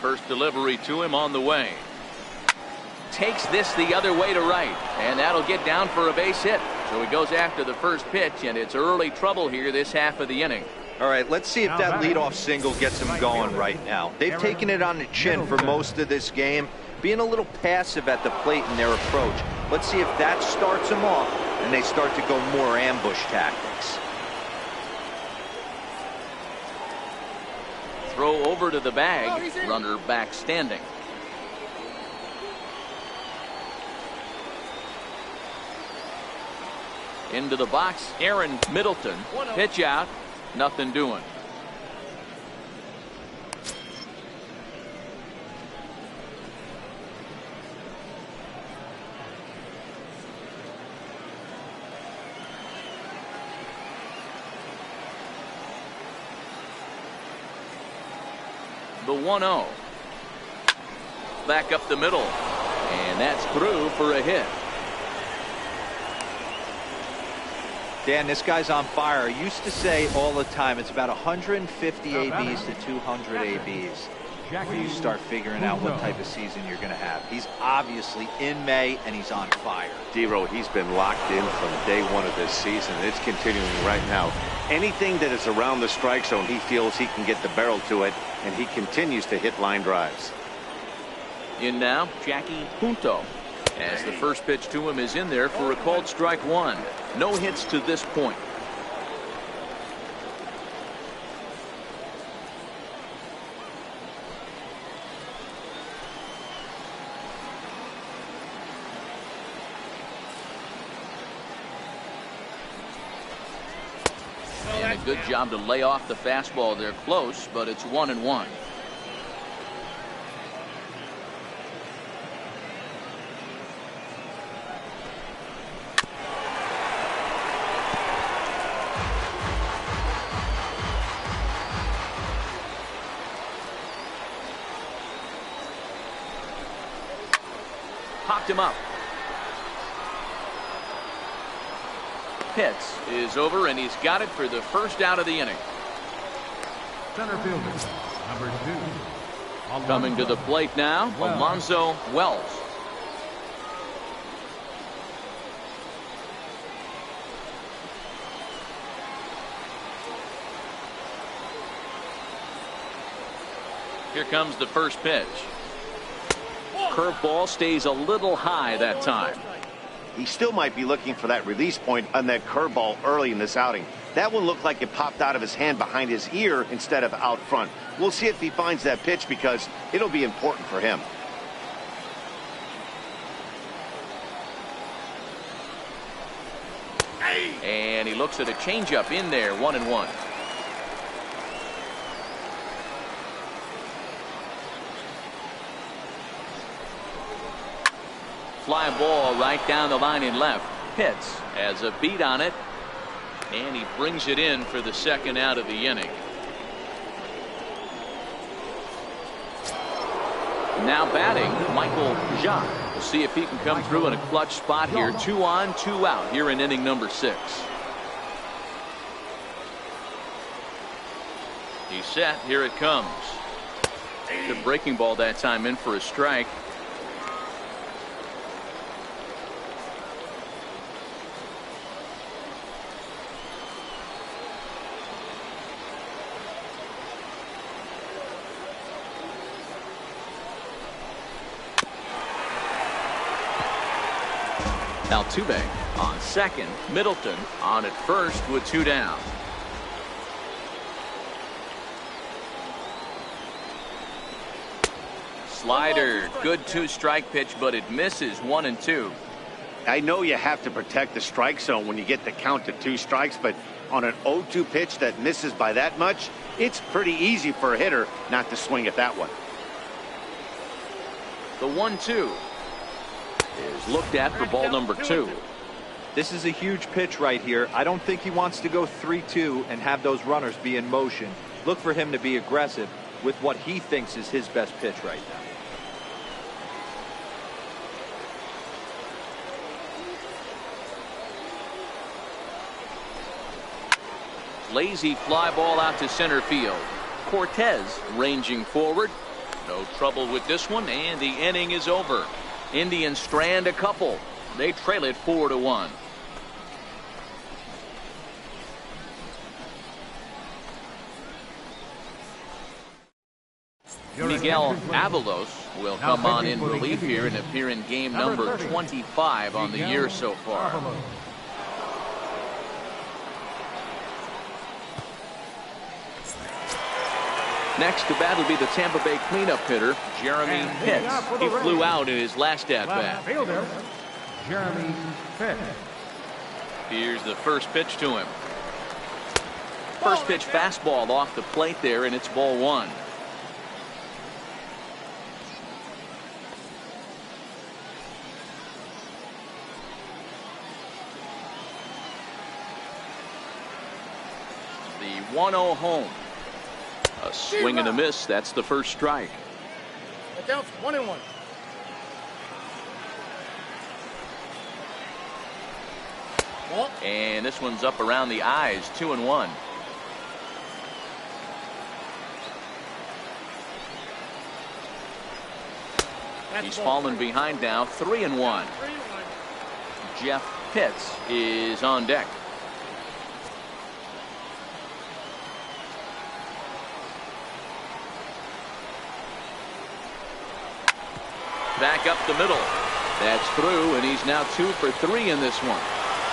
First delivery to him on the way. Takes this the other way to right, and that'll get down for a base hit. So he goes after the first pitch, and it's early trouble here this half of the inning. All right, let's see if that leadoff single gets him going right now. They've taken it on the chin for most of this game, being a little passive at the plate in their approach. Let's see if that starts them off and they start to go more ambush tactics. Throw over to the bag, runner back standing. Into the box, Aaron Middleton. Pitch out, nothing doing. The 1-0. Back up the middle, and that's through for a hit. Dan, this guy's on fire. I used to say all the time it's about 150 ABs to 200 ABs before you start figuring out what type of season you're going to have. He's obviously in May, and he's on fire. D-Row, he's been locked in from day one of this season. It's continuing right now. Anything that is around the strike zone, he feels he can get the barrel to it, and he continues to hit line drives. In now, Jackie Punto. As the first pitch to him is in there for a called strike one. No hits to this point. And a good job to lay off the fastball. They're close, but it's 1-1. Popped him up. Pitts is over, and he's got it for the first out of the inning. Center fielder, number 2. Coming to the plate now, Alonzo Wells. Here comes the first pitch. Curveball stays a little high that time. He still might be looking for that release point on that curveball early in this outing. That one looked like it popped out of his hand behind his ear instead of out front. We'll see if he finds that pitch because it'll be important for him. And he looks at a changeup in there, 1-1. Fly ball right down the line in left. Pitts has a beat on it, and he brings it in for the second out of the inning. Now batting, Michael Jacques. We'll see if he can come through in a clutch spot here. 2 on, 2 out here in inning number 6. He's set. Here it comes. The breaking ball that time in for a strike. Altuve on second. Middleton on at first with 2 down. Slider, good 2-strike pitch, but it misses. 1-2. I know you have to protect the strike zone when you get the count to 2 strikes, but on an 0-2 pitch that misses by that much, it's pretty easy for a hitter not to swing at that one. The 1-2 is looked at for ball number 2. This is a huge pitch right here. I don't think he wants to go 3-2 and have those runners be in motion. Look for him to be aggressive with what he thinks is his best pitch right now. Lazy fly ball out to center field. Cortez ranging forward. No trouble with this one, and the inning is over. Indians strand a couple. They trail it 4-1. Miguel Avalos will come on in relief here and appear in game number 25 on the year so far. Next to bat will be the Tampa Bay cleanup hitter, Jeremy Pitts. He flew out in his last at-bat. Fielder, Jeremy Pitts. Here's the first pitch to him. First pitch fastball off the plate there, and it's ball 1. The 1-0 home. A swing and a miss. That's the first strike. That counts 1-1. And this one's up around the eyes. 2-1. He's fallen behind now. 3-1. Jeff Pitts is on deck. Back up the middle. That's through, and he's now 2 for 3 in this one.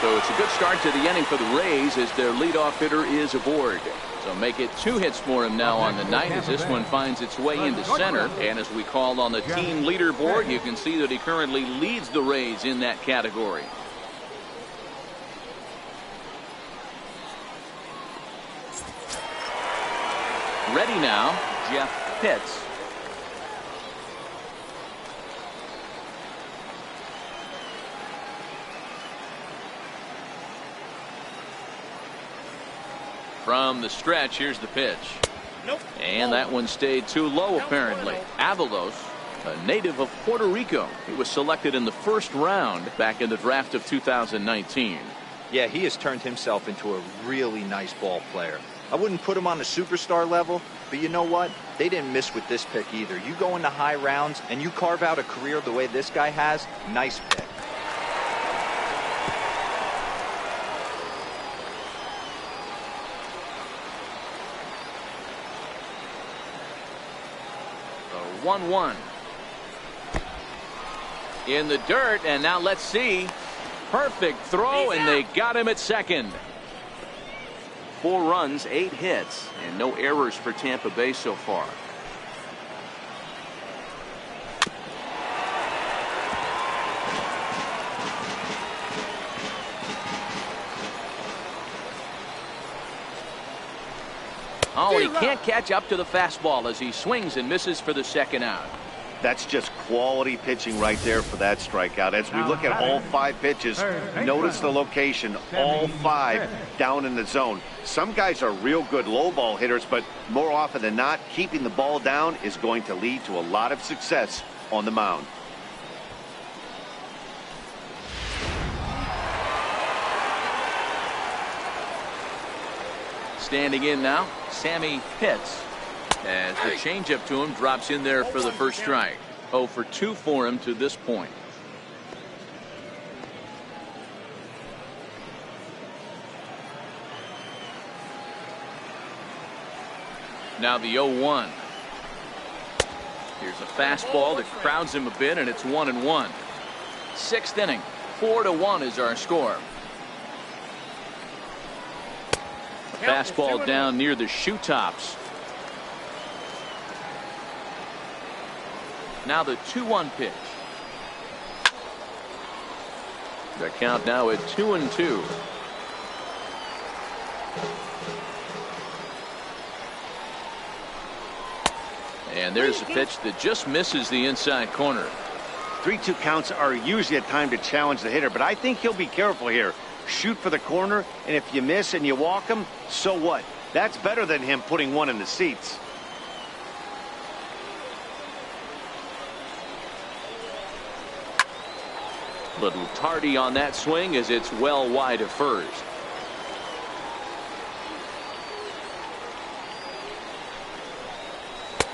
So it's a good start to the inning for the Rays as their leadoff hitter is aboard. So make it 2 hits for him now on the night as this one finds its way into center. And as we call on the team leaderboard, you can see that he currently leads the Rays in that category. Ready now, Jeff Pitts. From the stretch, here's the pitch. Nope. And that one stayed too low, apparently. Avalos, a native of Puerto Rico. He was selected in the first round back in the draft of 2019. Yeah, he has turned himself into a really nice ball player. I wouldn't put him on the superstar level, but you know what? They didn't miss with this pick either. You go into high rounds and you carve out a career the way this guy has, nice pick. So 1-1. In the dirt, and now let's see. Perfect throw, and they got him at second. 4 runs, 8 hits, and no errors for Tampa Bay so far. Oh, and he can't catch up to the fastball as he swings and misses for the second out. That's just quality pitching right there for that strikeout. As we look at all 5 pitches, notice the location, all 5 down in the zone. Some guys are real good low ball hitters, but more often than not, keeping the ball down is going to lead to a lot of success on the mound. Standing in now, Sammy Pitts. As the changeup to him drops in there for the first strike. 0 for 2 for him to this point. Now the 0-1. Here's a fastball that crowds him a bit, and it's 1-1. 6th inning, 4-1 is our score. A fastball down near the shoe tops. Now the 2-1 pitch. The count now at 2-2. And there's a pitch that just misses the inside corner. 3-2 counts are usually a time to challenge the hitter, but I think he'll be careful here. Shoot for the corner, and if you miss and you walk him, so what? That's better than him putting one in the seats. Little tardy on that swing as it's well wide of first.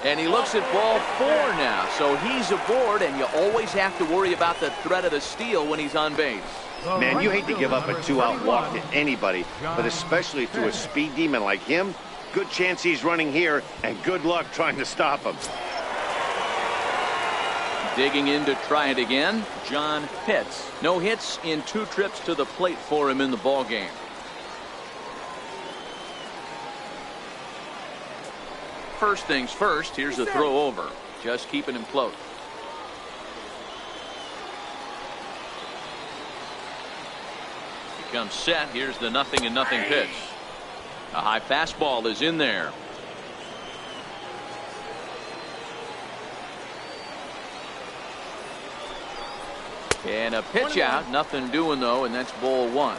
And he looks at ball 4 now, so he's aboard, and you always have to worry about the threat of the steal when he's on base. Man, you hate to give up a 2-out walk to anybody, but especially to a speed demon like him. Good chance he's running here, and good luck trying to stop him. Digging in to try it again, John Pitts. No hits in 2 trips to the plate for him in the ballgame. First things first, here's a throw over. Just keeping him close. He comes set. Here's the 0-0 pitch. A high fastball is in there. And a pitch out, nothing doing though, and that's ball 1.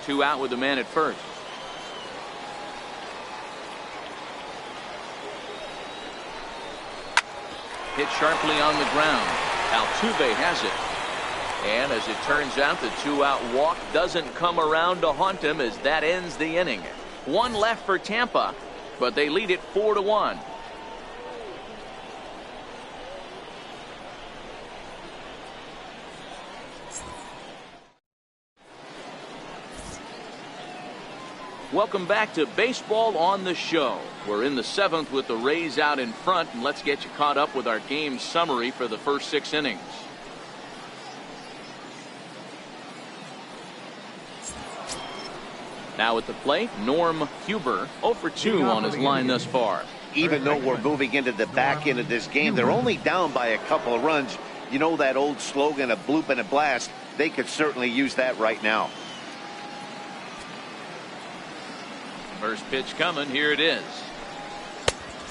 Two out with the man at first. Hit sharply on the ground. Altuve has it. And as it turns out, the 2-out walk doesn't come around to haunt him as that ends the inning. 1 left for Tampa, but they lead it 4-1. Welcome back to Baseball on the Show. We're in the 7th with the Rays out in front, and let's get you caught up with our game summary for the first 6 innings. Now at the plate, Norm Huber, 0 for 2 on his line thus far. Even though we're moving into the back end of this game, they're only down by a couple of runs. You know that old slogan, a bloop and a blast? They could certainly use that right now. First pitch coming, here it is.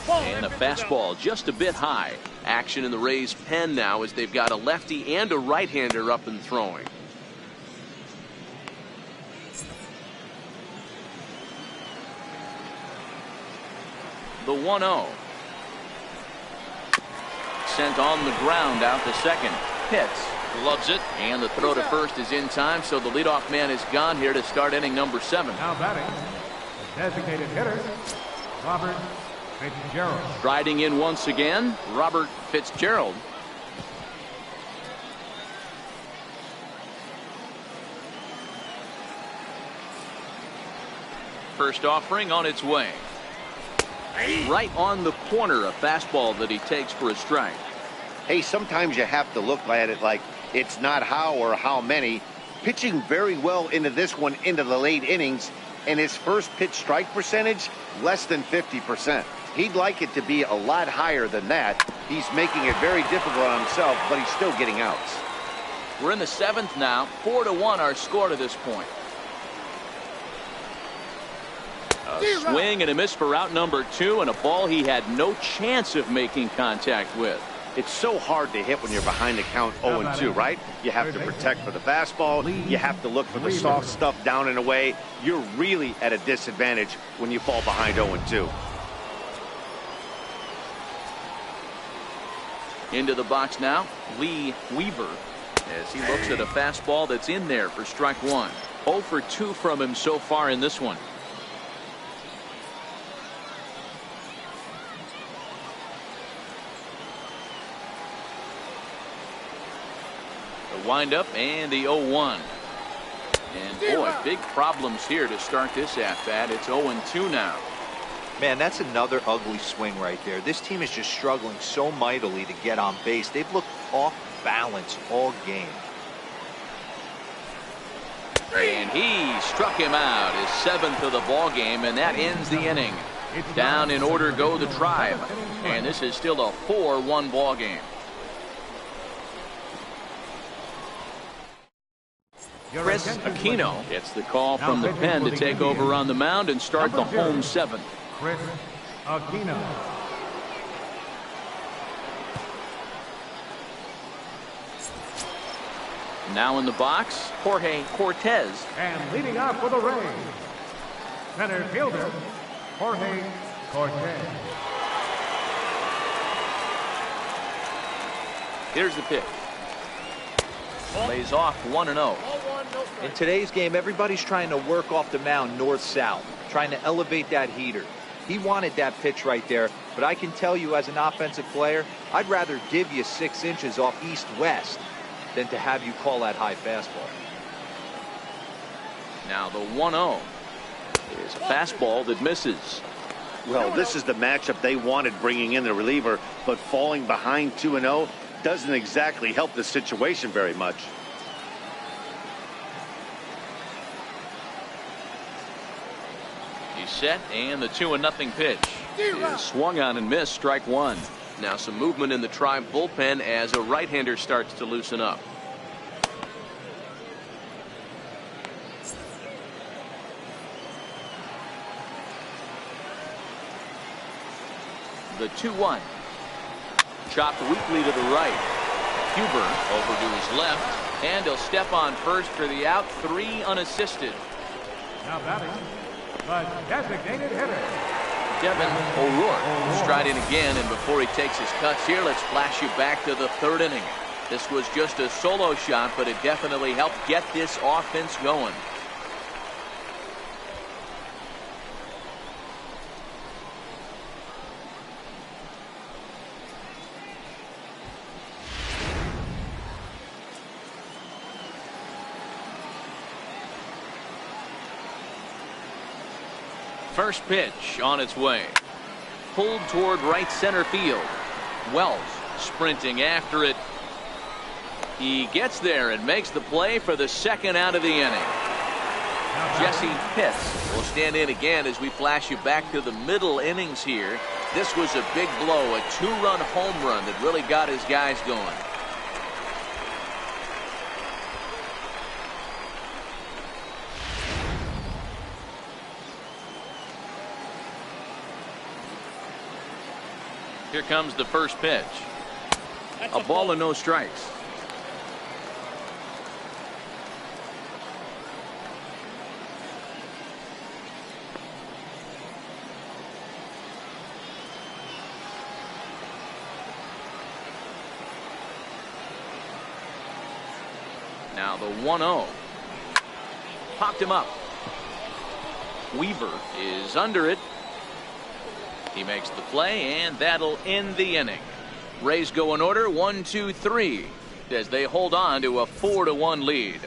And a fastball just a bit high. Action in the Rays' pen now as they've got a lefty and a right-hander up and throwing. The 1-0. Sent on the ground out to second. Pitts loves it, and the throw to first is in time, so the leadoff man is gone here to start inning number 7. Now batting, the designated hitter, Robert Fitzgerald. Riding in once again, Robert Fitzgerald. First offering on its way. Right on the corner, a fastball that he takes for a strike. Hey, sometimes you have to look at it like it's not how or how many. Pitching very well into this one into the late innings, and his first pitch strike percentage less than 50%. He'd like it to be a lot higher than that. He's making it very difficult on himself, but he's still getting outs. We're in the 7th now. 4-1 our score to this point. A swing and a miss for route number 2, and a ball he had no chance of making contact with. It's so hard to hit when you're behind the count 0-2, right? You have to protect for the fastball. You have to look for the soft stuff down and away. You're really at a disadvantage when you fall behind 0-2. Into the box now, Lee Weaver, as he looks at a fastball that's in there for strike 1. 0 for 2 from him so far in this one. The windup and the 0-1. And boy, big problems here to start this at-bat. It's 0-2 now. Man, that's another ugly swing right there. This team is just struggling so mightily to get on base. They've looked off balance all game. And he struck him out, his 7th of the ball game, and that ends the inning. Down in order go the Tribe, and this is still a 4-1 ball game. Chris Aquino gets the call from the pen to take over on the mound and start the home 7th. Chris Aquino. Now in the box, Jorge Cortez. And leading off for the Rays, center fielder, Jorge Cortez. Here's the pitch. Lays off 1-0. In today's game, everybody's trying to work off the mound north-south, trying to elevate that heater. He wanted that pitch right there, but I can tell you as an offensive player, I'd rather give you 6 inches off east-west than to have you call that high fastball. Now the 1-0 is a fastball that misses. Well, this is the matchup they wanted, bringing in the reliever, but falling behind 2-0 doesn't exactly help the situation very much. He's set, and the 2-0 pitch is swung on and missed, strike 1. Now some movement in the Tribe bullpen as a right-hander starts to loosen up. The 2-1. Chopped weakly to the right. Huber over to his left, and he'll step on first for the out. 3 unassisted. Now batting, the designated hitter, Devin O'Rourke stride in again, and before he takes his cuts here, let's flash you back to the 3rd inning. This was just a solo shot, but it definitely helped get this offense going. First pitch on its way. Pulled toward right center field. Wells sprinting after it. He gets there and makes the play for the 2nd out of the inning. Jesse Pitts will stand in again as we flash you back to the middle innings here. This was a big blow, a 2-run home run that really got his guys going. Here comes the first pitch. A ball and no strikes. Now the 1-0. Popped him up. Weaver is under it. He makes the play, and that'll end the inning. Rays go in order 1, 2, 3 as they hold on to a 4-1 lead.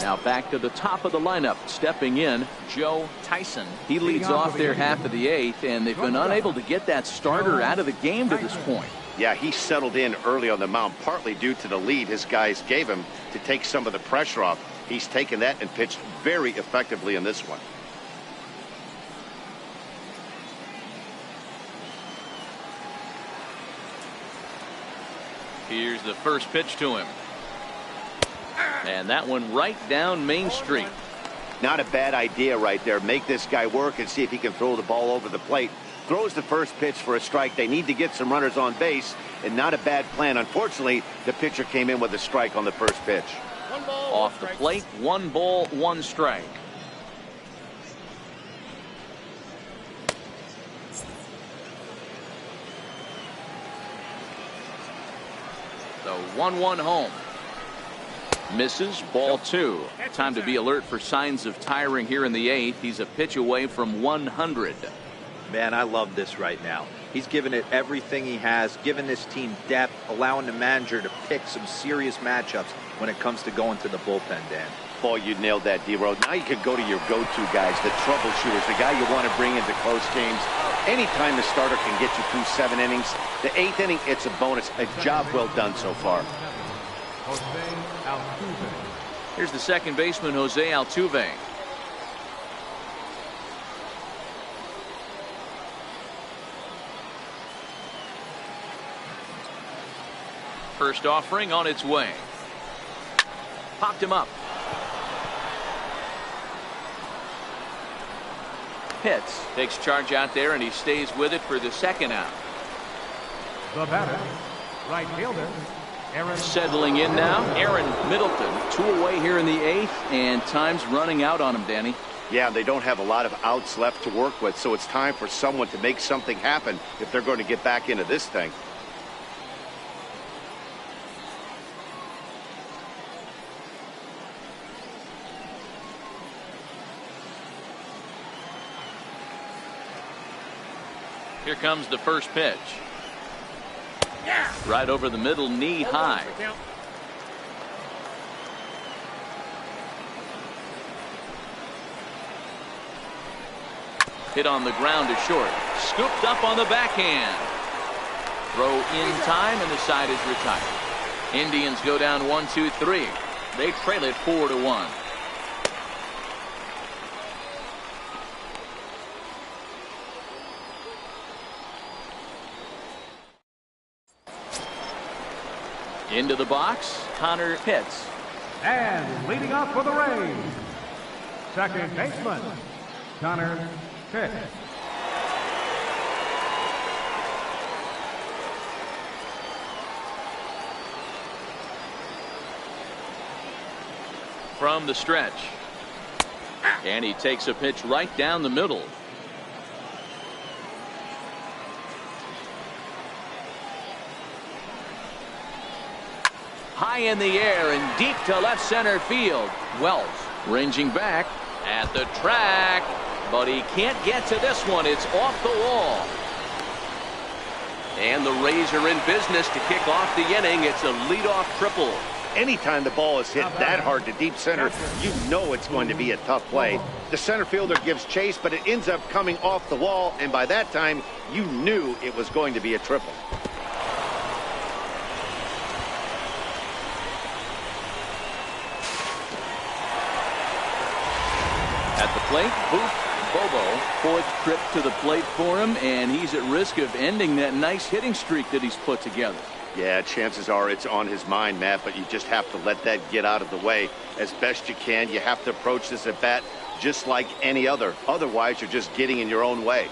Now back to the top of the lineup, stepping in, Joe Tyson. He leads off their half of the 8th, and they've been unable to get that starter out of the game to this point. Yeah, he settled in early on the mound, partly due to the lead his guys gave him to take some of the pressure off. He's taken that and pitched very effectively in this one. Here's the first pitch to him. And that one right down Main Street. Not a bad idea right there. Make this guy work and see if he can throw the ball over the plate. Throws the first pitch for a strike. They need to get some runners on base, and not a bad plan. Unfortunately, the pitcher came in with a strike on the first pitch. One ball, Off the plate, 1 ball, 1 strike. The 1-1 home. Misses, ball 2. Time to be alert for signs of tiring here in the 8th. He's a pitch away from 100. Man, I love this right now. He's given it everything he has, given this team depth, allowing the manager to pick some serious matchups when it comes to going to the bullpen, Dan. Boy, you nailed that, D-Row. Now you can go to your go-to guys, the troubleshooters, the guy you want to bring into close games. Anytime the starter can get you through 7 innings, the 8th inning, it's a bonus. A job well done so far. Jose Altuve. Here's the second baseman, Jose Altuve. First offering on its way. Popped him up. Pitts takes charge out there, and he stays with it for the second out. The batter, right fielder, Aaron. Settling in now, Aaron Middleton. 2 away here in the 8th, and time's running out on him, Danny. Yeah, they don't have a lot of outs left to work with, so it's time for someone to make something happen if they're going to get back into this thing. Here comes the first pitch. Right over the middle, knee high. Hit on the ground to short. Scooped up on the backhand. Throw in time, and the side is retired. Indians go down 1-2-3. They trail it 4-1. Into the box, Connor Pitts. And leading off for the Rays, second baseman, Connor Pitts. From the stretch. And he takes a pitch right down the middle. High in the air and deep to left center field. Wells ranging back at the track, but he can't get to this one. It's off the wall. And the Rays are in business to kick off the inning. It's a leadoff triple. Anytime the ball is hit that hard to deep center, you know it's going to be a tough play. The center fielder gives chase, but it ends up coming off the wall, and by that time, you knew it was going to be a triple. At the plate, Booth Bobo, 4th trip to the plate for him, and he's at risk of ending that nice hitting streak that he's put together. Yeah, chances are it's on his mind, Matt, but you just have to let that get out of the way as best you can. You have to approach this at bat just like any other. Otherwise, you're just getting in your own way.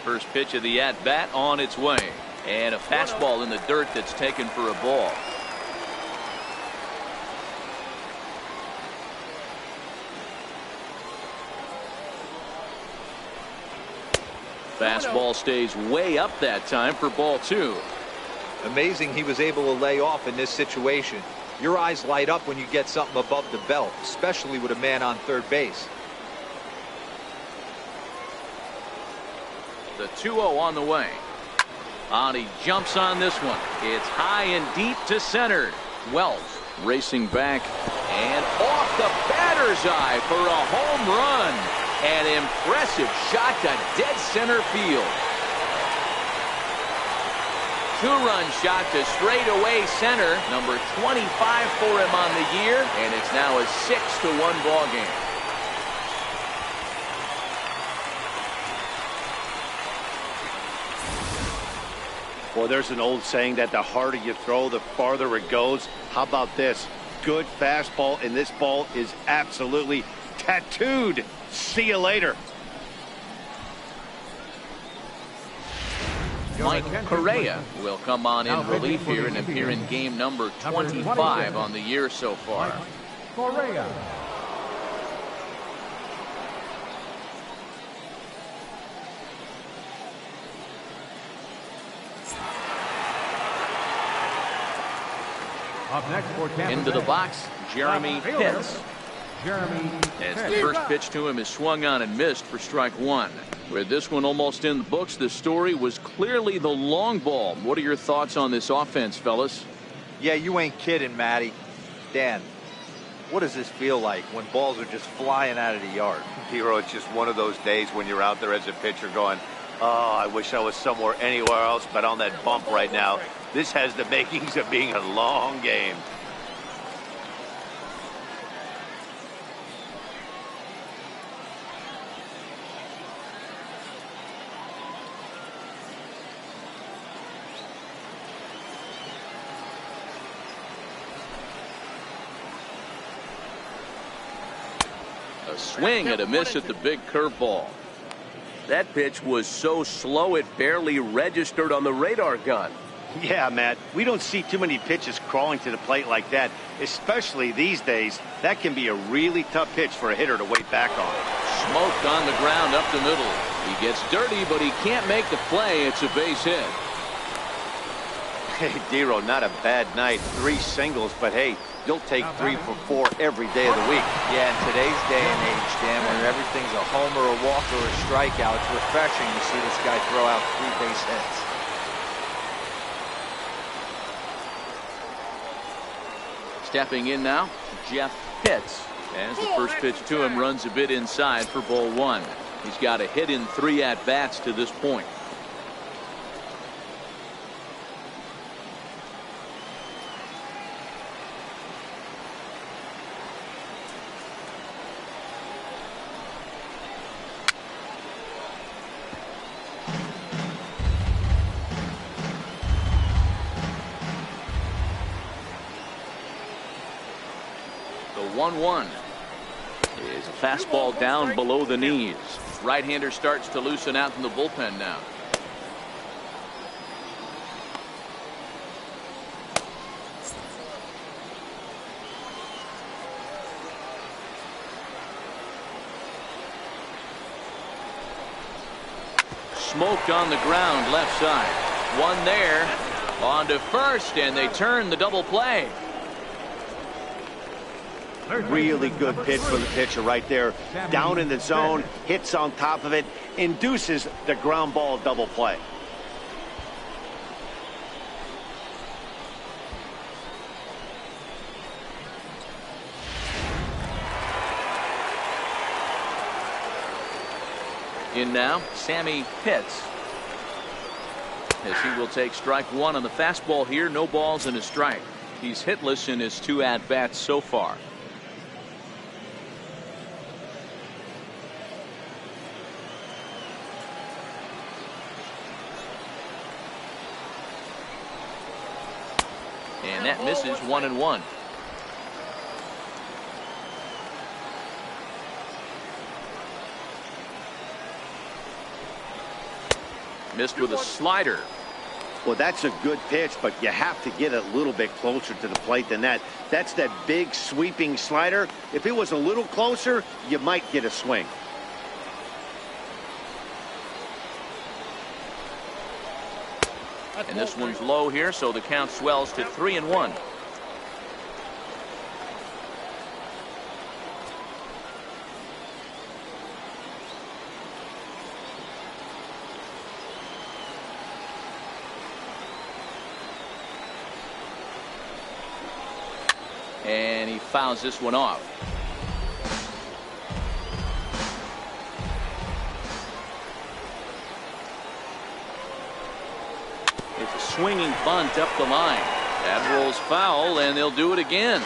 First pitch of the at-bat on its way. And a fastball in the dirt that's taken for a ball. Fastball stays way up that time for ball 2. Amazing he was able to lay off in this situation. Your eyes light up when you get something above the belt, especially with a man on third base. The 2-0 on the way. And he jumps on this one. It's high and deep to center. Wells racing back and off the batter's eye for a home run. An impressive shot to dead center field. 2-run shot to straightaway center. Number 25 for him on the year, and it's now a 6-1 ball game. Well, there's an old saying that the harder you throw, the farther it goes. How about this? Good fastball, and this ball is absolutely tattooed. See you later. Mike Correa will come on in relief here and appear in game number 25 on the year so far. Correa. Up next for Tampa Into the Bay, box, Jeremy Pitts. Jeremy As the Pitts. first pitch to him is swung on and missed for strike one. With this one almost in the books, the story was clearly the long ball. What are your thoughts on this offense, fellas? Yeah, you ain't kidding, Matty. Dan, what does this feel like when balls are just flying out of the yard? Hero, it's just one of those days when you're out there as a pitcher going, oh, I wish I was somewhere anywhere else but on that bump right now. This has the makings of being a long game. A swing and a miss at the big curveball. That pitch was so slow it barely registered on the radar gun. Yeah, Matt, we don't see too many pitches crawling to the plate like that, especially these days. That can be a really tough pitch for a hitter to wait back on. Smoked on the ground up the middle. He gets dirty, but he can't make the play. It's a base hit. Hey, Dero, not a bad night. 3 singles, but hey, you'll take 3 for 4 every day of the week. Yeah, in today's day and age, Dan, where everything's a homer, a walk, or a strikeout, it's refreshing to see this guy throw out 3 base hits. Stepping in now, Jeff Pitts. As the first pitch to him runs a bit inside for ball 1. He's got a hit in 3 at-bats to this point. The 1-1 is a fastball down below the knees. Right-hander starts to loosen out in the bullpen now. Smoked on the ground left side. One there. On to first, and they turn the double play. Really good pitch for the pitcher right there. Down in the zone, hits on top of it, induces the ground ball double play. In now, Sammy Pitts. As he will take strike 1 on the fastball here. No balls and a strike. He's hitless in his 2 at-bats so far. And that misses 1-1. Missed with a slider. Well, that's a good pitch, but you have to get a little bit closer to the plate than that. That's that big sweeping slider. If it was a little closer, you might get a swing. And this one's low here, so the count swells to 3-1. And he fouls this one off. It's a swinging bunt up the line. That rolls foul, and they'll do it again.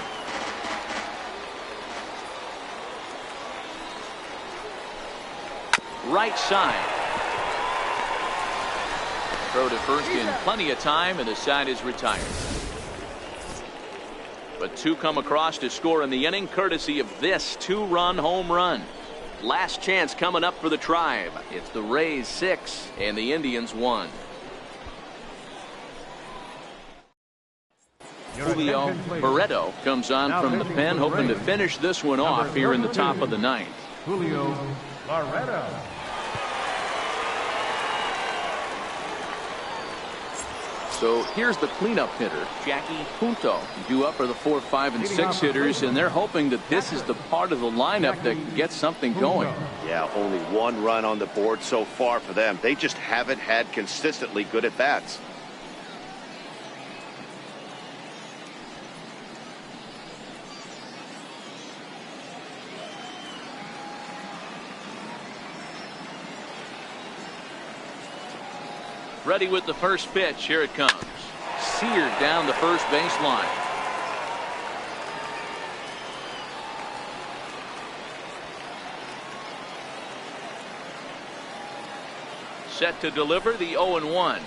Right side. Throw to first in plenty of time, and the side is retired. But two come across to score in the inning, courtesy of this two-run home run. Last chance coming up for the Tribe. It's the Rays 6 and the Indians 1. Julio Barreto comes on from the pen, hoping to finish this one off here in the top of the ninth. Julio Barreto. So here's the cleanup hitter, Jackie Punto. Due up are the 4, 5, and 6 hitters, and they're hoping that this is the part of the lineup that can get something going. Yeah, only one run on the board so far for them. They just haven't had consistently good at-bats. Ready with the first pitch. Here it comes. Seared down the first baseline. Set to deliver the 0-1.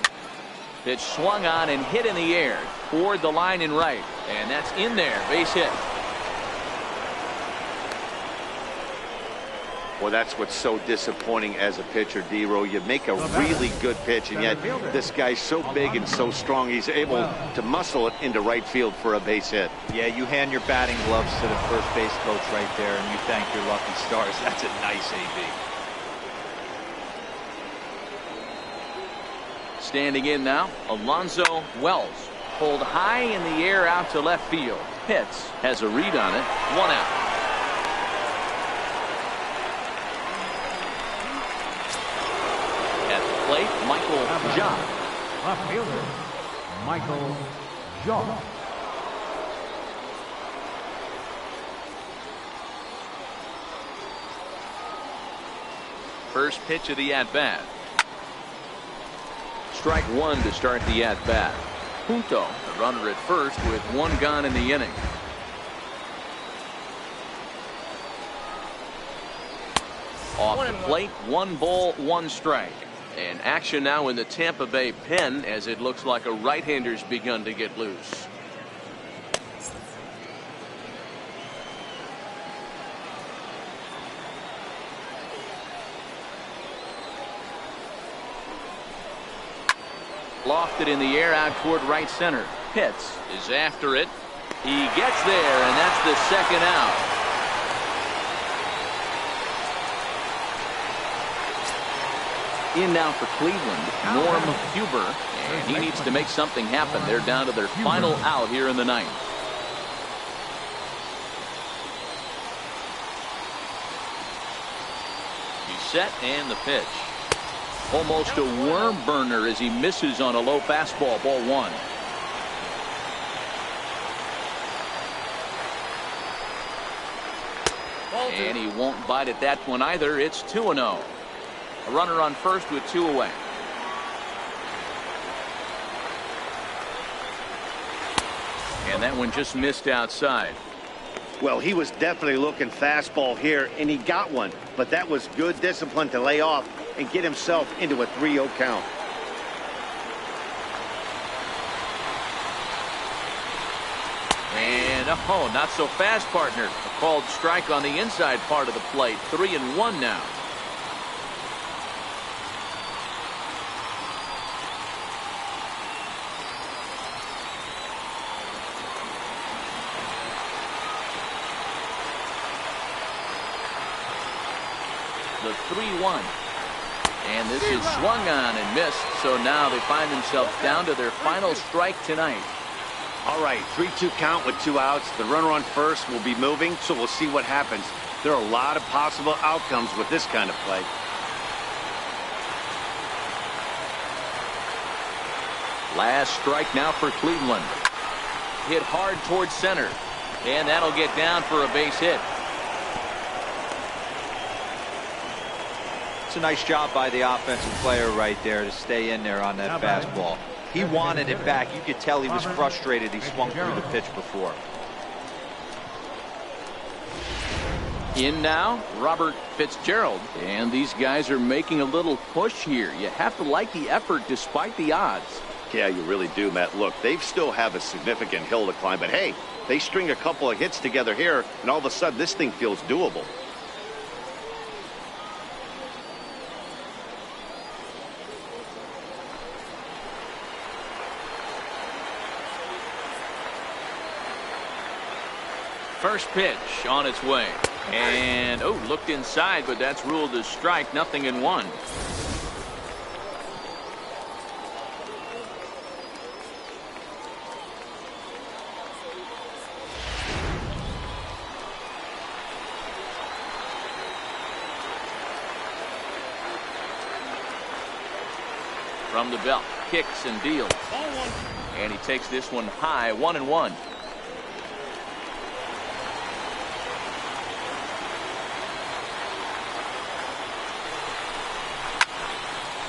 Pitch swung on and hit in the air toward the line and right. And that's in there. Base hit. Well, that's what's so disappointing as a pitcher, D-Row. You make a really good pitch, and yet this guy's so big and so strong, he's able to muscle it into right field for a base hit. Yeah, you hand your batting gloves to the first base coach right there, and you thank your lucky stars. That's a nice AB. Standing in now, Alonzo Wells. Pulled high in the air out to left field. Pitts has a read on it. 1 out. Michael John. Left fielder, Michael John. First pitch of the at-bat. Strike one to start the at-bat. Punto, the runner at first with one gone in the inning. Off the plate, 1 ball, 1 strike. And action now in the Tampa Bay pen as it looks like a right-hander's begun to get loose. Lofted in the air out toward right center. Pitts is after it. He gets there, and that's the second out. In now for Cleveland, Norm Huber, and he needs to make something happen. They're down to their final out here in the ninth. He's set, and the pitch. Almost a worm burner as he misses on a low fastball. Ball 1. And he won't bite at that one either. It's 2-0. A runner on first with 2 away. And that one just missed outside. Well, he was definitely looking fastball here, and he got one. But that was good discipline to lay off and get himself into a 3-0 count. And not so fast, partner. A called strike on the inside part of the plate. 3-1 now. The 3-1. And this is swung on and missed. So now they find themselves down to their final strike tonight. All right, 3-2 count with 2 outs. The runner on first will be moving, so we'll see what happens. There are a lot of possible outcomes with this kind of play. Last strike now for Cleveland. Hit hard towards center. And that'll get down for a base hit. It's a nice job by the offensive player right there to stay in there on that fastball. He wanted it back. You could tell he was frustrated. He swung through the pitch before. In now, Robert Fitzgerald. And these guys are making a little push here. You have to like the effort despite the odds. Yeah, you really do, Matt. Look, they still have a significant hill to climb, but hey, they string a couple of hits together here, and all of a sudden this thing feels doable. First pitch on its way. And, oh, looked inside, but that's ruled a strike. 0-1. From the belt, kicks and deals. And he takes this one high, 1-1.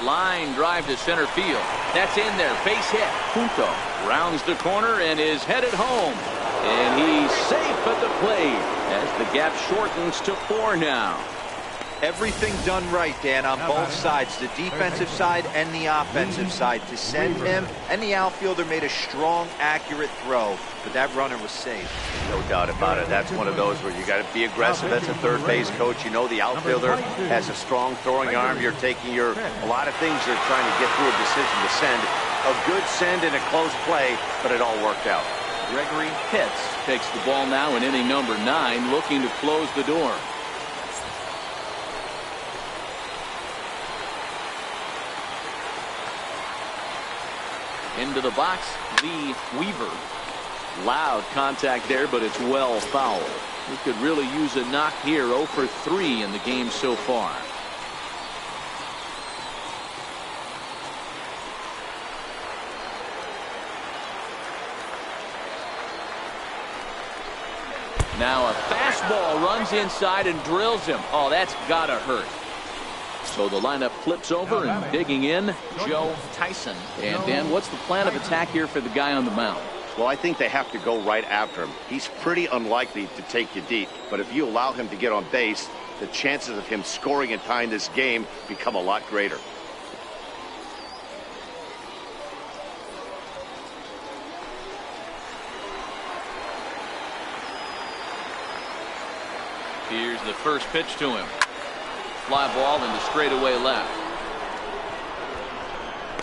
Line drive to center field. That's in there. Base hit. Punto rounds the corner and is headed home. And he's safe at the plate as the gap shortens to 4 now. Everything done right, Dan, on both sides, the defensive side and the offensive side, to send him, and the outfielder made a strong, accurate throw, but that runner was safe. No doubt about it. That's one of those where you got to be aggressive as a third base coach. You know the outfielder has a strong throwing arm. You're taking a lot of things you're trying to get through a decision to send. A good send in a close play, but it all worked out. Gregory Pitts takes the ball now in inning number 9, looking to close the door. Into the box, Lee Weaver. Loud contact there, but it's well fouled. We could really use a knock here. 0 for 3 in the game so far. Now a fastball runs inside and drills him. Oh, that's gotta hurt. So the lineup flips over, and digging in, Joe Tyson. And Dan, what's the plan of attack here for the guy on the mound? Well, I think they have to go right after him. He's pretty unlikely to take you deep, but if you allow him to get on base, the chances of him scoring and tying this game become a lot greater. Here's the first pitch to him. Fly ball into straightaway left.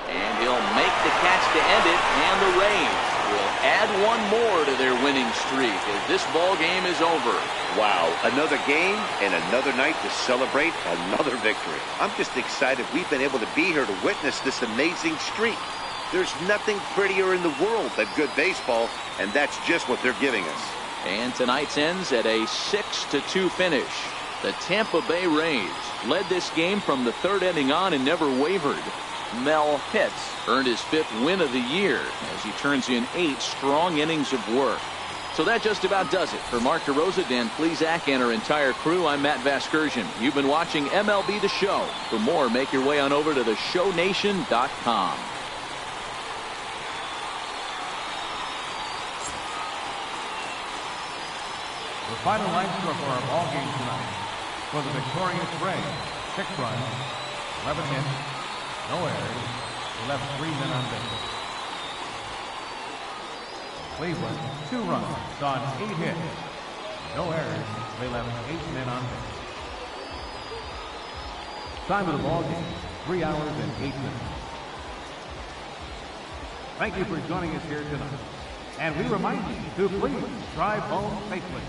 And he'll make the catch to end it, and the Rays will add one more to their winning streak as this ball game is over. Wow, another game and another night to celebrate another victory. I'm just excited we've been able to be here to witness this amazing streak. There's nothing prettier in the world than good baseball, and that's just what they're giving us. And tonight's ends at a 6-2 finish. The Tampa Bay Rays led this game from the 3rd inning on and never wavered. Mel Pitts earned his 5th win of the year as he turns in 8 strong innings of work. So that just about does it. For Mark DeRosa, Dan Plesac, and our entire crew, I'm Matt Vasgersian. You've been watching MLB The Show. For more, make your way on over to theshownation.com. The final line score for our ball game tonight. For the victorious Rays, 6 runs, 11 hits, no errors. They left 3 men on base. Cleveland, 2 runs on 8 hits, no errors. They left 8 men on base. Time of the ball game, 3 hours and 8 minutes. Thank you for joining us here tonight. And we remind you to please drive home safely.